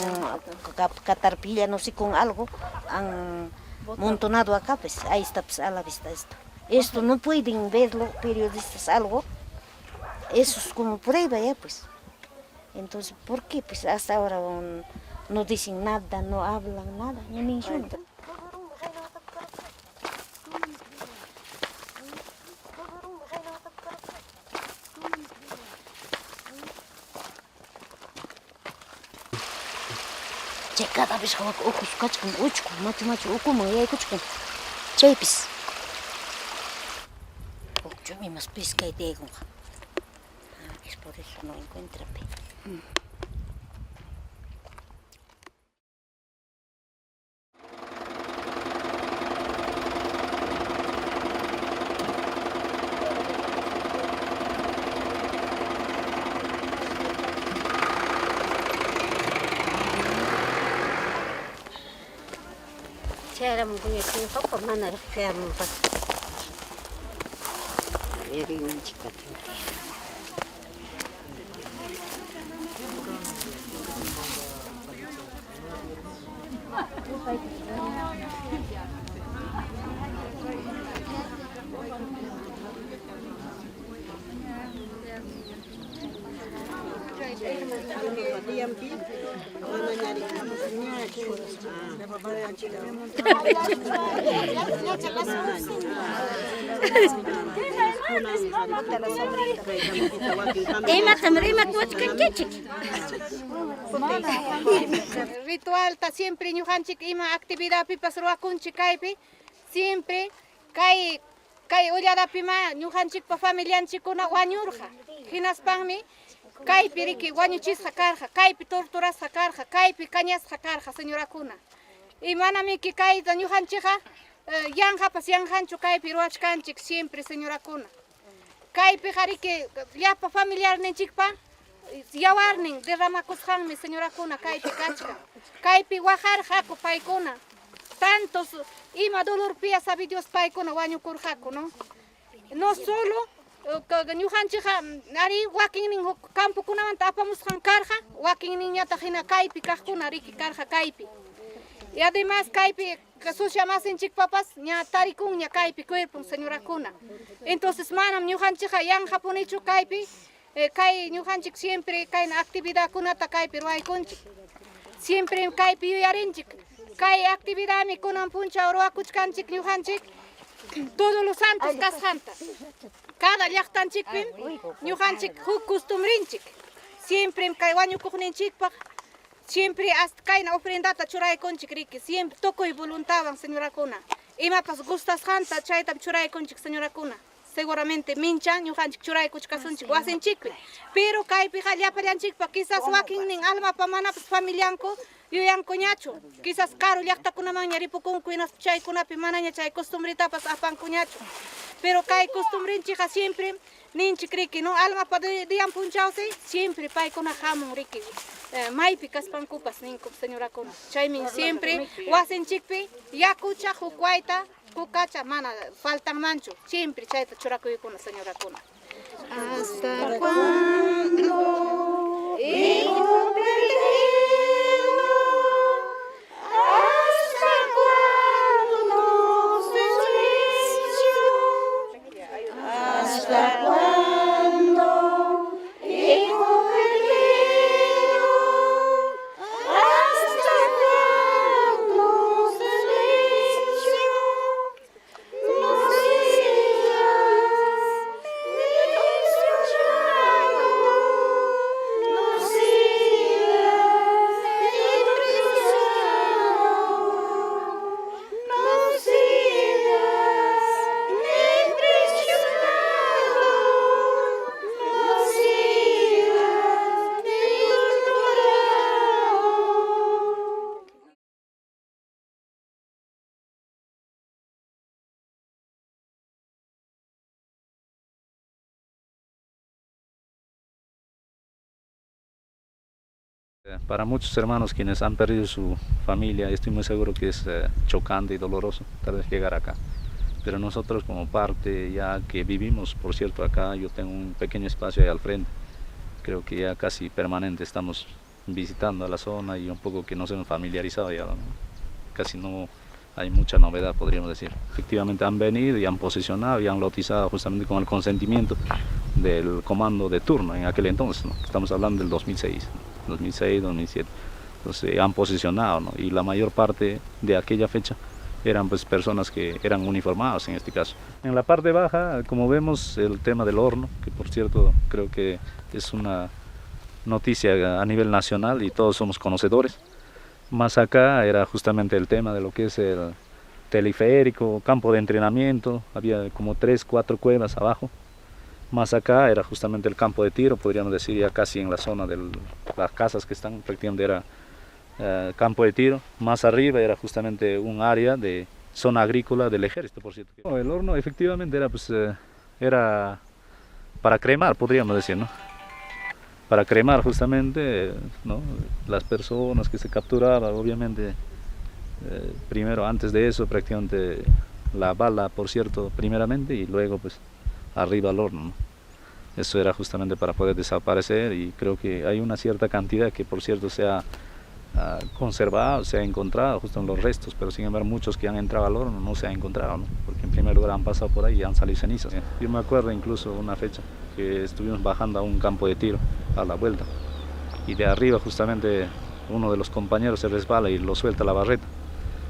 S6: catarpilla, no sé, con algo, han montonado acá, pues ahí está pues, a la vista esto. Esto no pueden verlo periodistas algo, eso es como prueba ya pues. Entonces, ¿por qué? Pues hasta ahora no dicen nada, no hablan nada, no mencionan. Cada vez que ojos cachcan, macho, ukuman y hay cuchcan. Chaypis. Yo misma pesca y digo. Es por eso no encuentran. Era muy bien, mana fea,
S18: Ritual ta siempre ñujanchik ima actividad pipas ruakunchik kaypi siempre kay ullarapima ñujanchik pa familianchikuna wañurqa hinaspanmi kaypi riki wañuchisqa karqa kaypi torturasqa karqa kaypi kañasqa karqa señorakuna y manami ki kayta ñujanchikqa yanqapas yanqanchu kaypi ruachkanchik siempre señorakuna kaypi riki llapa familiarninchikpa yawarnin derramakusqanmi señorakuna kaypi kachka kaypi wajarqaku paykuna tantos ima dolorpia sabe Dios paykuna wañukurqaku no solo ñujanchikqa ari wakinnin campokunamanta apamusqan karqa wakinninñataq hina kaypi kaqkuna riki karqa kaypi y además kaypi sushamasinchikpapas ña tarikunña kaypi cuerpon señorakuna entonces manam ñujanchikqa yanqapunichu kaypi kay ñujanchik siempre kayna actividad kunata kaypi ruaykunchik siempre kaypi yuyarinchik kay actividad mi kunan puncha ruakuchkanchik ñujanchik todos los santos kasqanta cada llaqtanchikpi ñujanchik huk costumbrinchik siempre kay wañukuqninchikpaq siempre hasta kayna ofrendata churaykunchik riki siempre tukuy voluntawan señorakuna imapas gustasqanta chayta churaykunchik señorakuna seguramente mincha ñujanchik churaykuchkasunchik wasinchikpi pero kaypi llapallanchikpa quizás wakinnin almapa manapas familianku yuyankuñachu quizás caro llaqtakunamanña ripukunku hinaspa chaykunapi manaña chay costumbritapas apankuñachu pero kay costumbrinchikqa siempre ninchik riki almapa diyan punchawsi siempre paykuna hamun riki maypi kaspankupas ninku señorakuna chaymi siempre wasinchikpi yakucha huk wayta kukacha mana faltan manchu siempre chayta churakuykuna señorakuna hasta cuando hijo perdido hasta cuando silencio hasta cuando hijo perdido hasta cuando silencio no sigas no sigas no sigas
S19: Para muchos hermanos quienes han perdido su familia, estoy muy seguro que es chocante y doloroso tal vez llegar acá. Pero nosotros como parte ya que vivimos, por cierto, acá yo tengo un pequeño espacio ahí al frente. Creo que ya casi permanente estamos visitando a la zona y un poco que nos hemos familiarizado ya, ¿no? Casi no hay mucha novedad, podríamos decir. Efectivamente han venido y han posicionado y han lotizado justamente con el consentimiento del comando de turno en aquel entonces, ¿no? Estamos hablando del 2006, 2007. Entonces han posicionado, ¿no? Y la mayor parte de aquella fecha eran pues personas que eran uniformadas en este caso. En la parte baja, como vemos, el tema del horno, que por cierto creo que es una noticia a nivel nacional y todos somos conocedores. Más acá era justamente el tema de lo que es el teleférico, campo de entrenamiento, había como 3, 4 cuevas abajo. Más acá era justamente el campo de tiro, podríamos decir ya casi en la zona de las casas que están, prácticamente era campo de tiro. Más arriba era justamente un área de zona agrícola del ejército, por cierto. El horno efectivamente era, pues, era para cremar, podríamos decir, ¿no? Para cremar justamente, ¿no? Las personas que se capturaban, obviamente, primero antes de eso prácticamente la bala, por cierto, primeramente, y luego pues arriba al horno, ¿no? Eso era justamente para poder desaparecer, y creo que hay una cierta cantidad que, por cierto, se ha conservado, se ha encontrado justo en los restos, pero sin embargo muchos que han entrado al horno no se han encontrado, ¿no? Porque en primer lugar han pasado por ahí y han salido cenizas. Yo me acuerdo incluso una fecha que estuvimos bajando a un campo de tiro a la vuelta, y de arriba justamente uno de los compañeros se resbala y lo suelta la barreta,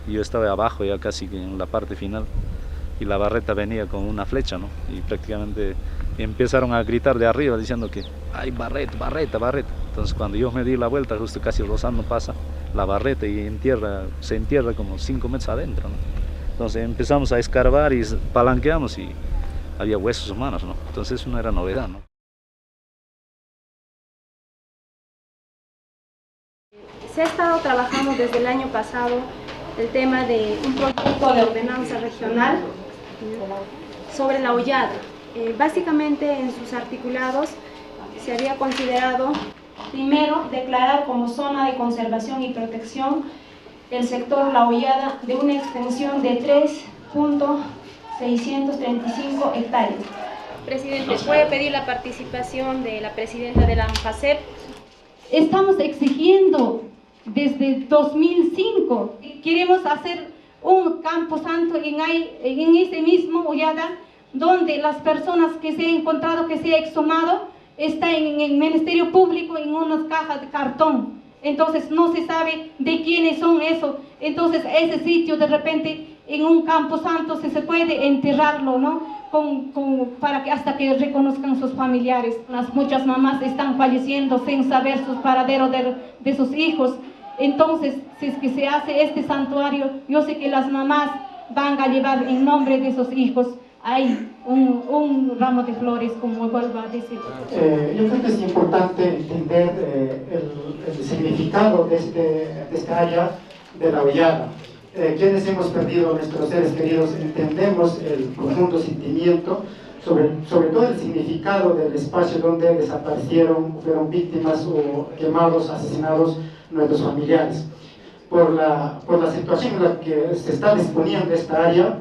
S19: y yo estaba abajo ya casi en la parte final, y la barreta venía con una flecha, ¿no? Y prácticamente empezaron a gritar de arriba diciendo que hay barreta, barreta, barreta. Entonces cuando yo me di la vuelta, justo casi rozando pasa la barreta y se entierra como 5 metros adentro, ¿no? Entonces empezamos a escarbar y palanqueamos y había huesos humanos, ¿no? Entonces eso no era novedad, ¿no?
S13: Se ha estado trabajando desde el año pasado el tema de un proyecto de ordenanza regional sobre la hollada. Básicamente en sus articulados se había considerado primero declarar como zona de conservación y protección el sector La Hollada de una extensión de 3.635 hectáreas. Presidente, ¿puede pedir la participación de la presidenta de la ANFACEP?
S20: Estamos exigiendo desde 2005, queremos hacer un camposanto en ese mismo Hollada, donde las personas que se han encontrado, que se ha exhumado, está en el Ministerio Público en unas cajas de cartón. Entonces no se sabe de quiénes son eso. Entonces ese sitio de repente en un camposanto se puede enterrarlo, ¿no? Para que hasta que reconozcan sus familiares. Muchas mamás están falleciendo sin saber sus paraderos de sus hijos. Entonces, si es que se hace este santuario, yo sé que las mamás van a llevar en nombre de sus hijos ahí un ramo de flores, como vuelvo a decir.
S21: Yo creo que es importante entender el significado de esta área de la Hollada. Quienes hemos perdido a nuestros seres queridos entendemos el profundo sentimiento, sobre todo el significado del espacio donde desaparecieron, fueron víctimas o quemados, asesinados nuestros familiares. Por la situación en la que se está disponiendo esta área,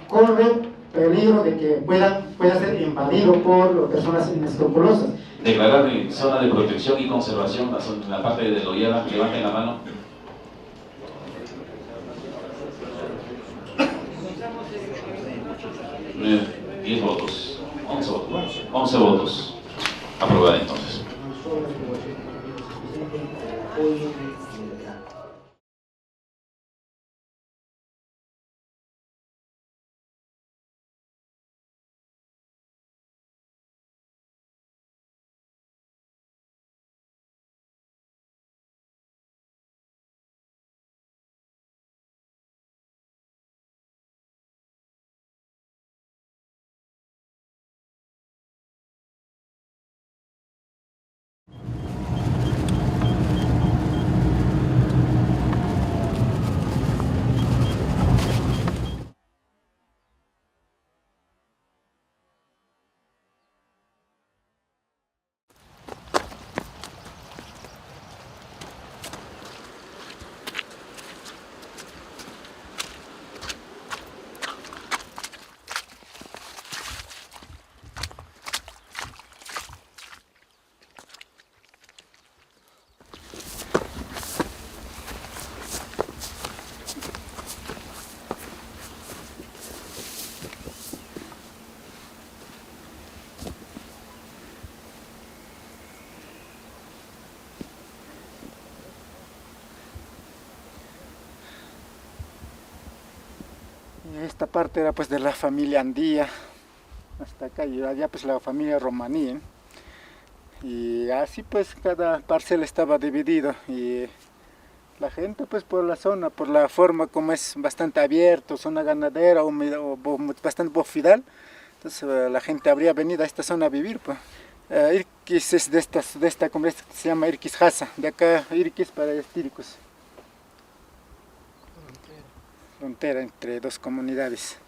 S21: corre peligro de que pueda ser invadido por personas inescrupulosas.
S22: Declarar en zona de protección y conservación la parte de la Hollada. Levanten la mano. Eh, 10 votos, 11 votos, 11 votos. Aprobada entonces.
S23: Esta parte era pues de la familia Andía, hasta acá, y allá pues la familia Romaní, ¿eh? Y así pues cada parcela estaba dividido, y la gente pues por la zona, por la forma como es bastante abierto, zona ganadera o bastante bofidal, entonces la gente habría venido a esta zona a vivir, pues. Irquis es de esta comunidad que se llama Irquis Hasa, de acá Irquis para Estiricos. Frontera entre dos comunidades.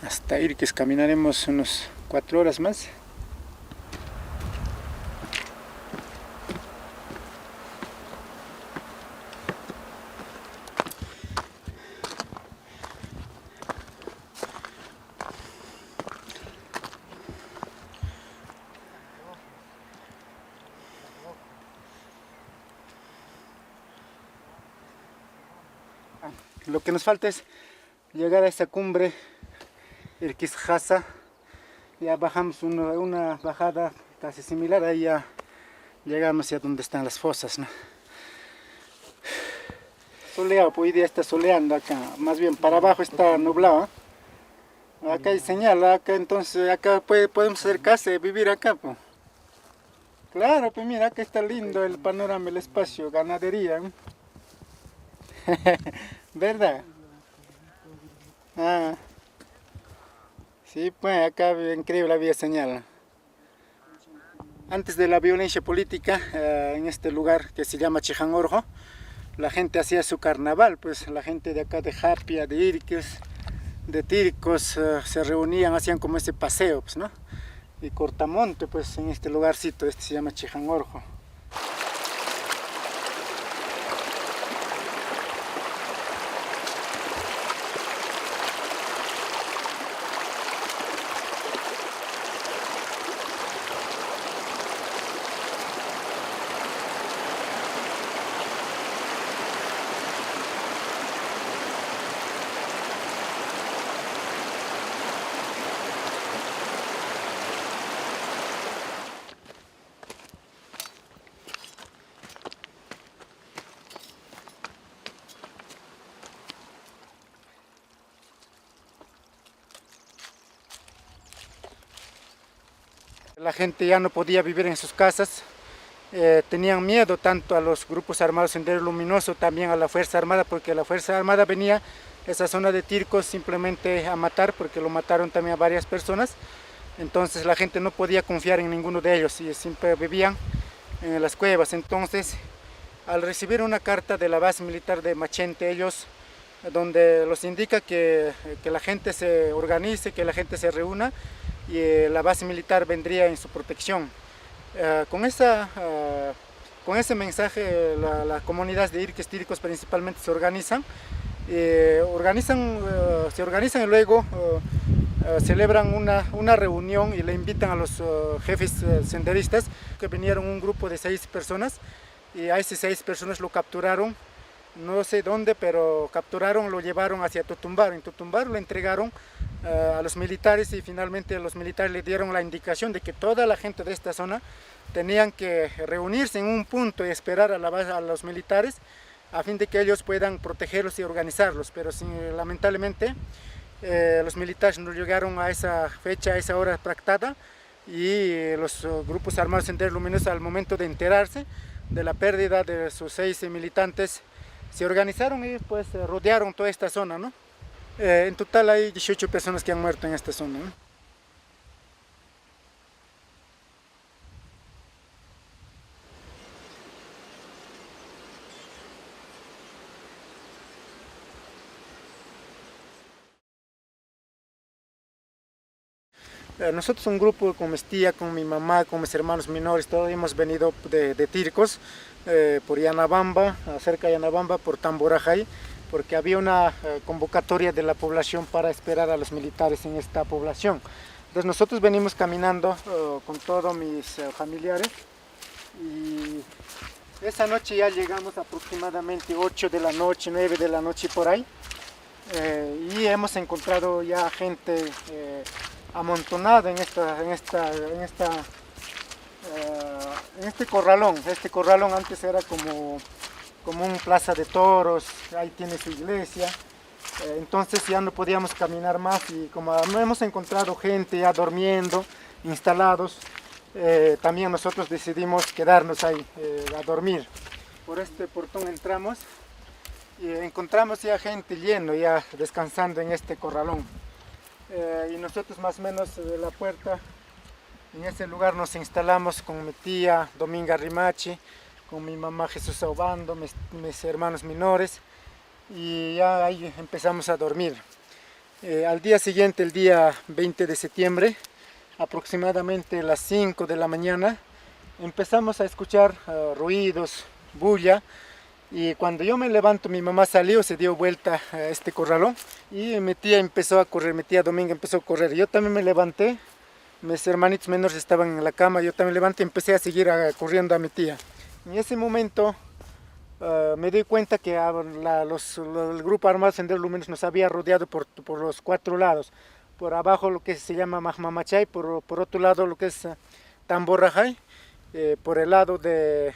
S23: Hasta Irquis caminaremos unos 4 horas más. Lo que nos falta es llegar a esa cumbre, el Quisjasa. Ya bajamos una bajada casi similar, ahí ya llegamos a donde están las fosas, ¿no? Soleado, pues hoy día está soleando acá, más bien para abajo está nublado. Acá hay señal, acá entonces acá podemos hacer casa y vivir acá, pues. Claro, pues mira, acá está lindo el panorama, el espacio, ganadería. ¿Verdad? Ah. Sí, pues acá increíble había señal. Antes de la violencia política, en este lugar que se llama Chijangorjo, la gente hacía su carnaval, pues la gente de acá de Japia, de Irques, de Tircos, se reunían, hacían como ese paseo, pues, ¿no? Y Cortamonte, pues en este lugarcito, este se llama Chijangorjo. La gente ya no podía vivir en sus casas, tenían miedo tanto a los grupos armados Sendero Luminoso, también a la Fuerza Armada, porque la Fuerza Armada venía a esa zona de Tircos simplemente a matar, porque lo mataron también a varias personas. Entonces la gente no podía confiar en ninguno de ellos y siempre vivían en las cuevas. Entonces, al recibir una carta de la base militar de Machente, ellos, donde los indica que la gente se organice, que la gente se reúna, y la base militar vendría en su protección. Con ese mensaje las comunidades de Irques, Tircos principalmente se organizan y luego celebran una reunión y le invitan a los jefes senderistas, que vinieron un grupo de 6 personas, y a esas 6 personas lo capturaron, no sé dónde, pero capturaron, lo llevaron hacia Totumbaro. En Totumbaro lo entregaron a los militares, y finalmente los militares le dieron la indicación de que toda la gente de esta zona tenían que reunirse en un punto y esperar a los militares a fin de que ellos puedan protegerlos y organizarlos. Pero lamentablemente los militares no llegaron a esa fecha, a esa hora pactada, y los grupos armados Sendero Luminoso, al momento de enterarse de la pérdida de sus 6 militantes, se organizaron y pues rodearon toda esta zona, ¿no? En total hay 18 personas que han muerto en esta zona, ¿no? Nosotros, un grupo con mi tía, con mi mamá, con mis hermanos menores, todos hemos venido de Tircos, por Yanabamba, cerca de Yanabamba, por Tamborajay, porque había una convocatoria de la población para esperar a los militares en esta población. Entonces nosotros venimos caminando con todos mis familiares, y esa noche ya llegamos aproximadamente 8 de la noche, 9 de la noche por ahí, y hemos encontrado ya gente amontonada en este corralón. Este corralón antes era como un plaza de toros, ahí tiene su iglesia. Entonces ya no podíamos caminar más, y como no hemos encontrado gente ya durmiendo, instalados, también nosotros decidimos quedarnos ahí a dormir. Por este portón entramos y encontramos ya gente lleno, ya descansando en este corralón. Y nosotros más o menos de la puerta, en ese lugar nos instalamos con mi tía Dominga Rimachi, con mi mamá Jesús Obando, mis hermanos menores, y ya ahí empezamos a dormir. Al día siguiente, el día 20 de septiembre, aproximadamente a las 5 de la mañana, empezamos a escuchar ruidos, bulla, y cuando yo me levanto, mi mamá salió, se dio vuelta a este corralón, y mi tía empezó a correr, mi tía Dominga empezó a correr. Yo también me levanté, mis hermanitos menores estaban en la cama, yo también me levanté y empecé a seguir corriendo a mi tía. En ese momento me di cuenta que el grupo armado Sendero Luminoso nos había rodeado por los 4 lados. Por abajo lo que se llama Mahmamachay, por otro lado lo que es Tamborrajay, por el lado de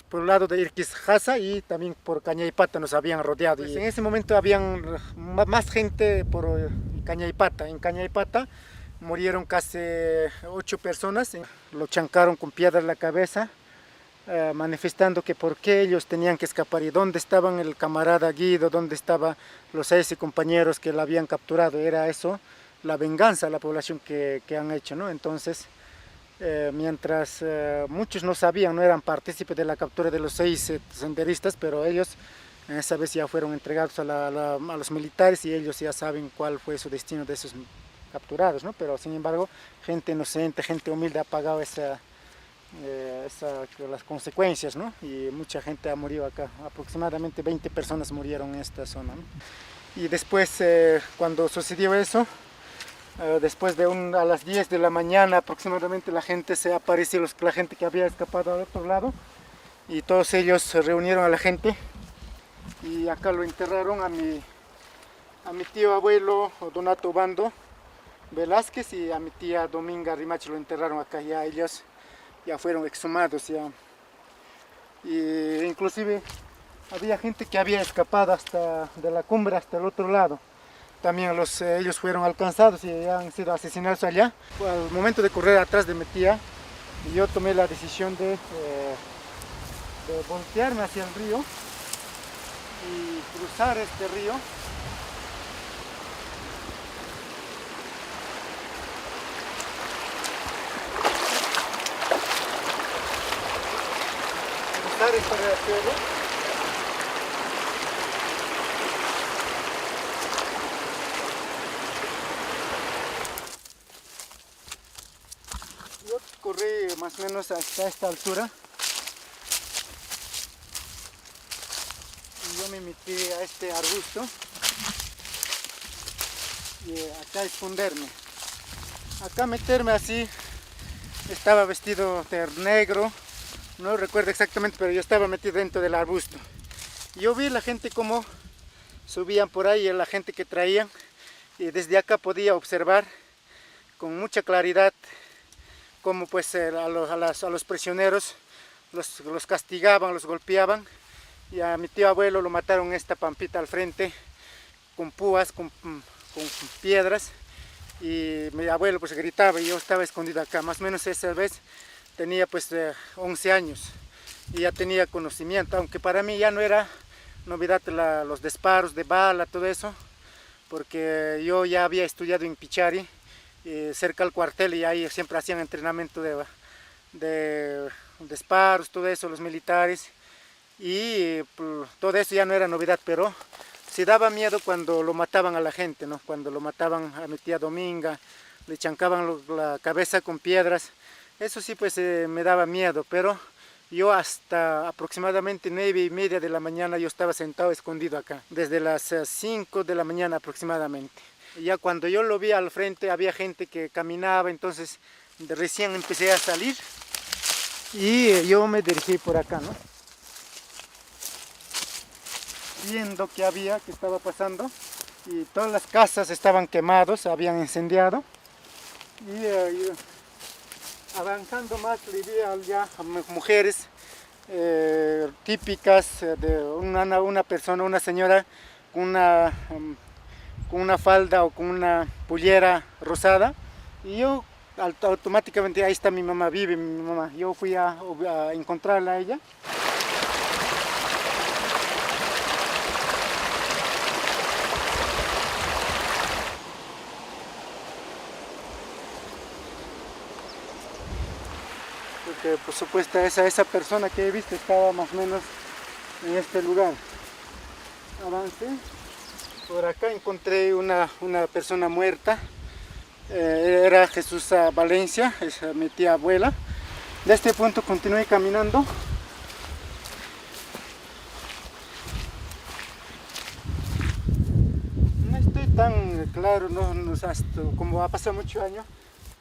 S23: por el lado de Irquizjasa y también por Cañaypata nos habían rodeado. Pues en ese momento habían más gente por Cañaypata. En Cañaypata murieron casi 8 personas, lo chancaron con piedra en la cabeza, manifestando que por qué ellos tenían que escapar y dónde estaban el camarada Guido, dónde estaban los 6 compañeros que la habían capturado. Era eso, la venganza a la población que han hecho, ¿no? Entonces, mientras muchos no sabían, no eran partícipes de la captura de los 6 senderistas, pero ellos esa vez ya fueron entregados a los militares y ellos ya saben cuál fue su destino de esos capturados, ¿no? Pero sin embargo, gente inocente, gente humilde ha pagado las consecuencias, ¿no? Y mucha gente ha morido acá, aproximadamente 20 personas murieron en esta zona, ¿no? Y después, cuando sucedió eso, después de a las 10 de la mañana aproximadamente la gente se apareció, la gente que había escapado al otro lado, y todos ellos se reunieron a la gente y acá lo enterraron a mi tío abuelo Donato Bando Velázquez y a mi tía Dominga Rimachi, lo enterraron acá. Ya ellos ya fueron exhumados ya. Y inclusive había gente que había escapado de la cumbre hasta el otro lado. También ellos fueron alcanzados y han sido asesinados allá. Al momento de correr atrás de mi tía, yo tomé la decisión de voltearme hacia el río y cruzar este río. Cruzar este riachuelo. Yo corrí más o menos hasta esta altura y yo me metí a este arbusto y acá esconderme. Acá meterme así, estaba vestido de negro, no recuerdo exactamente, pero yo estaba metido dentro del arbusto. Yo vi la gente como subían por ahí, la gente que traían, y desde acá podía observar con mucha claridad cómo pues a los prisioneros los castigaban, los golpeaban, y a mi tío abuelo lo mataron en esta pampita al frente con púas, con piedras, y mi abuelo pues gritaba y yo estaba escondido acá. Más o menos esa vez tenía pues 11 años y ya tenía conocimiento, aunque para mí ya no era novedad los disparos de bala, todo eso, porque yo ya había estudiado en Pichari, cerca al cuartel, y ahí siempre hacían entrenamiento de disparos, todo eso, los militares, y todo eso ya no era novedad, pero sí daba miedo cuando lo mataban a la gente, ¿no? Cuando lo mataban a mi tía Dominga, le chancaban la cabeza con piedras, eso sí pues me daba miedo, pero yo hasta aproximadamente 9:30 de la mañana yo estaba sentado escondido acá, desde las 5 de la mañana aproximadamente. Ya cuando yo lo vi al frente había gente que caminaba, entonces recién empecé a salir y yo me dirigí por acá, ¿no? Viendo que estaba pasando, y todas las casas estaban quemadas, habían incendiado, y avanzando más le vi ya a mujeres típicas de una señora con una falda o con una pollera rosada, y yo automáticamente, ahí está mi mamá, vive mi mamá. Yo fui a encontrarla a ella. Porque por supuesto esa persona que he visto estaba más o menos en este lugar. Avancé, por acá encontré una persona muerta, era Jesús Valencia, es mi tía abuela. De este punto continué caminando. No estoy tan claro, como ha pasado muchos años.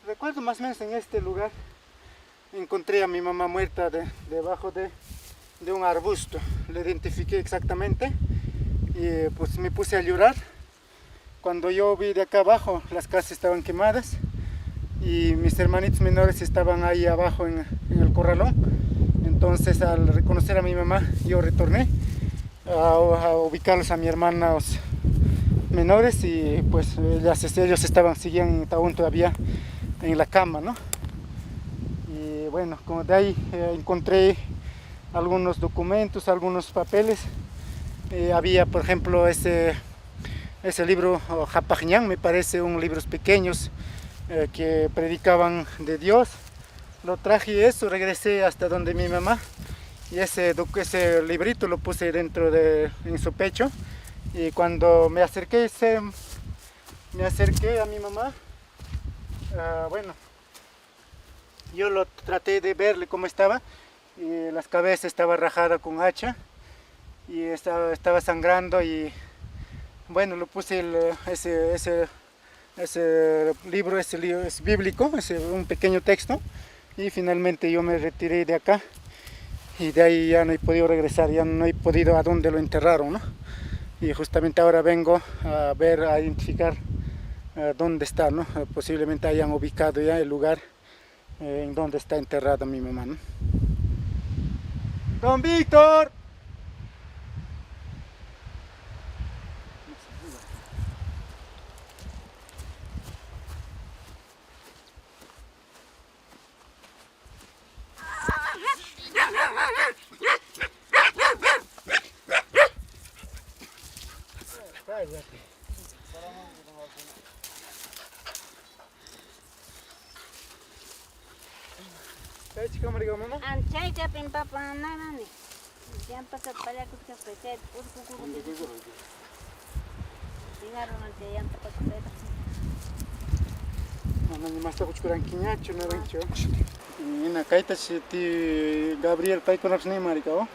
S23: Recuerdo más o menos en este lugar encontré a mi mamá muerta debajo de un arbusto. La identifiqué exactamente y pues me puse a llorar. Cuando yo vi de acá abajo, las casas estaban quemadas y mis hermanitos menores estaban ahí abajo en el corralón. Entonces, al reconocer a mi mamá, yo retorné a ubicarlos a mis hermanos menores y pues ellos seguían aún todavía en la cama, ¿no? Y bueno, como de ahí encontré algunos documentos, algunos papeles. Había, por ejemplo, ese libro Japajñán, me parece, un libros pequeños que predicaban de Dios. Lo traje eso, regresé hasta donde mi mamá y ese librito lo puse en su pecho. Y cuando me acerqué a mi mamá, bueno, yo lo traté de verle cómo estaba y la cabeza estaba rajada con hacha y estaba sangrando y bueno, lo puse ese libro es bíblico, un pequeño texto y finalmente yo me retiré de acá y de ahí ya no he podido regresar, ya no he podido a dónde lo enterraron, ¿no? Y justamente ahora vengo a identificar dónde está, ¿no? Posiblemente hayan ubicado ya el lugar en donde está enterrada mi mamá, ¿no? ¡Don Víctor! Gabriel Paiconaps ni maricao.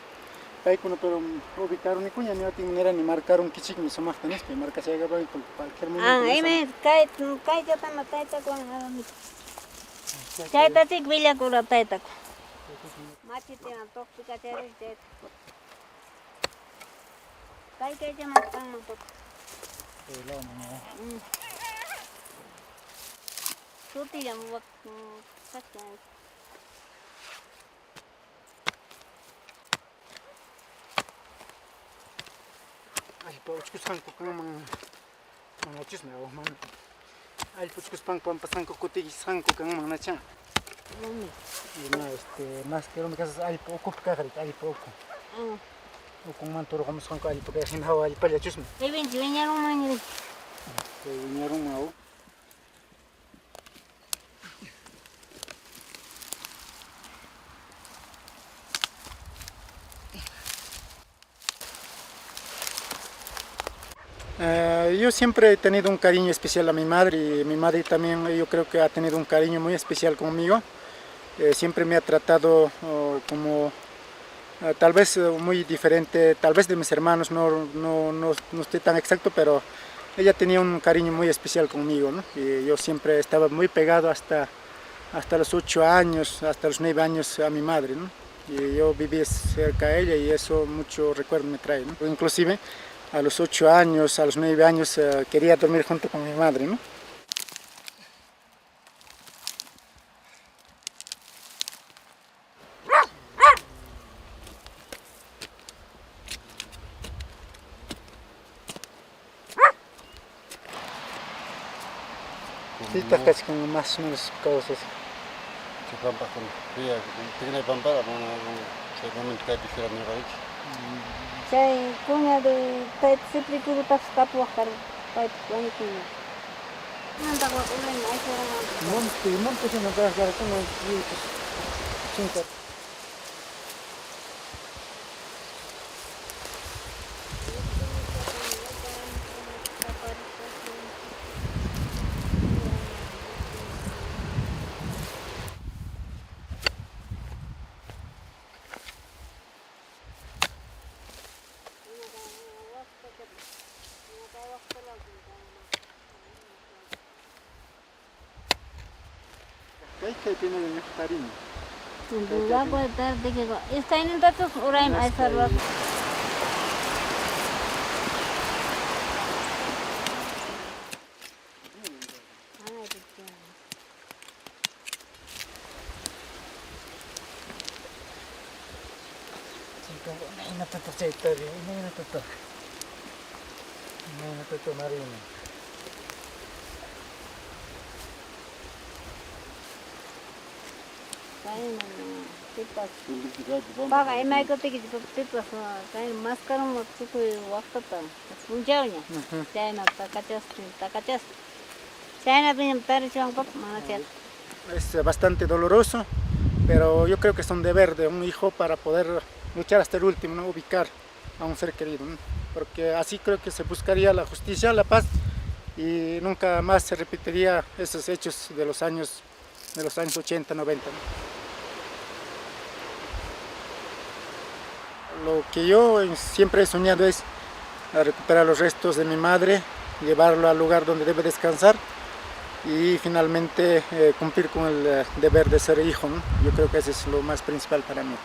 S23: Paicono pero ubicaron ni cuña ni otra manera ni marcaron kichik ni somos tenés que marcar se haga en cualquier momento.
S6: Me cae ya tan la taita con Chaita tik villa con la taita. Machi te na tok pika tere te. Cae que ya más tan no tok. Tú te llamas
S23: Ay, puchkus hanko kang mga chisme o man. Ay, puchkus pang pampasanko kutigis hanko kang mga nacha. Y no, más que me casas ay poco cajarit, ay poco. O con mantoro como son ay porque sin hawa ay palya chisme.
S6: Ay, vinieron mañana.
S23: Vinieron mau. Yo siempre he tenido un cariño especial a mi madre y mi madre también yo creo que ha tenido un cariño muy especial conmigo. Siempre me ha tratado como tal vez muy diferente, tal vez de mis hermanos, no estoy tan exacto, pero ella tenía un cariño muy especial conmigo, ¿no? Y yo siempre estaba muy pegado hasta los 8 años, hasta los 9 años a mi madre, ¿no? Y yo viví cerca de ella y eso mucho recuerdo me trae, ¿no? Inclusive a los 8 años, a los 9 años quería dormir junto con mi madre, ¿no? Sí, está casi como más o menos cosas.
S1: Que pampa con fría, tiene pampa, seguramente que dijera mi raíz.
S6: Chay kuña de tait sipri kurutas kapuakar tait kuña kuña. Nanta kwa kulen ay sera.
S23: Monte se nos da cara con los chicos. Cinco. Que tiene cariño.
S3: Duga puede estar de que está en datos oraim hay salva. Paga emai ko tiki pipas kain maskara mo tuku wakata punjaunya China takachas China piñam tari chuang pap manachet.
S23: Es bastante doloroso, pero yo creo que es un deber de un hijo para poder luchar hasta el último, ¿no? Ubicar a un ser querido, ¿no? Porque así creo que se buscaría la justicia, la paz y nunca más se repetiría esos hechos de los años 80, 90. ¿no? Lo que yo siempre he soñado es recuperar los restos de mi madre, llevarlo al lugar donde debe descansar y finalmente cumplir con el deber de ser hijo, ¿no? Yo creo que eso es lo más principal para mí.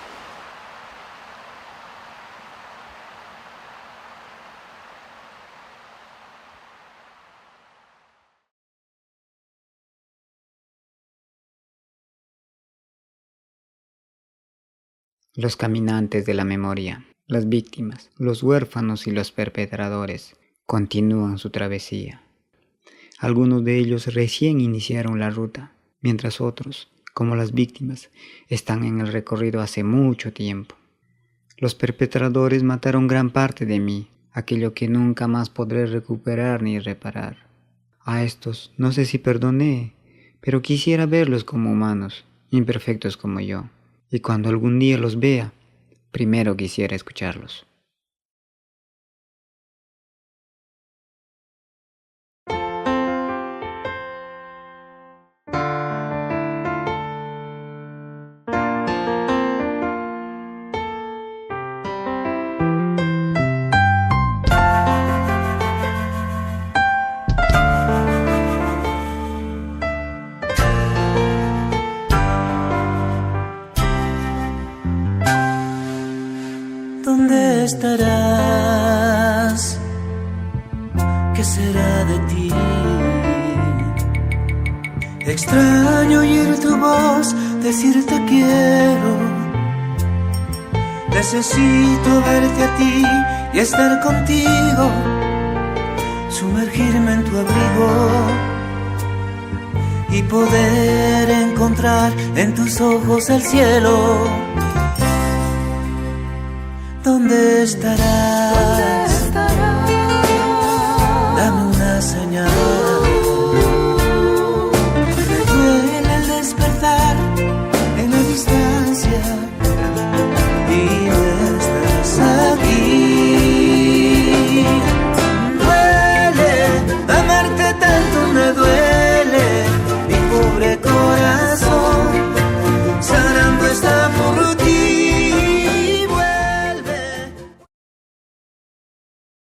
S2: Los caminantes de la memoria, las víctimas, los huérfanos y los perpetradores continúan su travesía. Algunos de ellos recién iniciaron la ruta, mientras otros, como las víctimas, están en el recorrido hace mucho tiempo. Los perpetradores mataron gran parte de mí, aquello que nunca más podré recuperar ni reparar. A estos no sé si perdoné, pero quisiera verlos como humanos, imperfectos como yo. Y cuando algún día los vea, primero quisiera escucharlos.
S4: ¿Dónde estarás? ¿Qué será de ti? Extraño oír tu voz, decirte quiero. Necesito verte a ti y estar contigo, sumergirme en tu abrigo y poder encontrar en tus ojos el cielo. ¿Dónde estarás?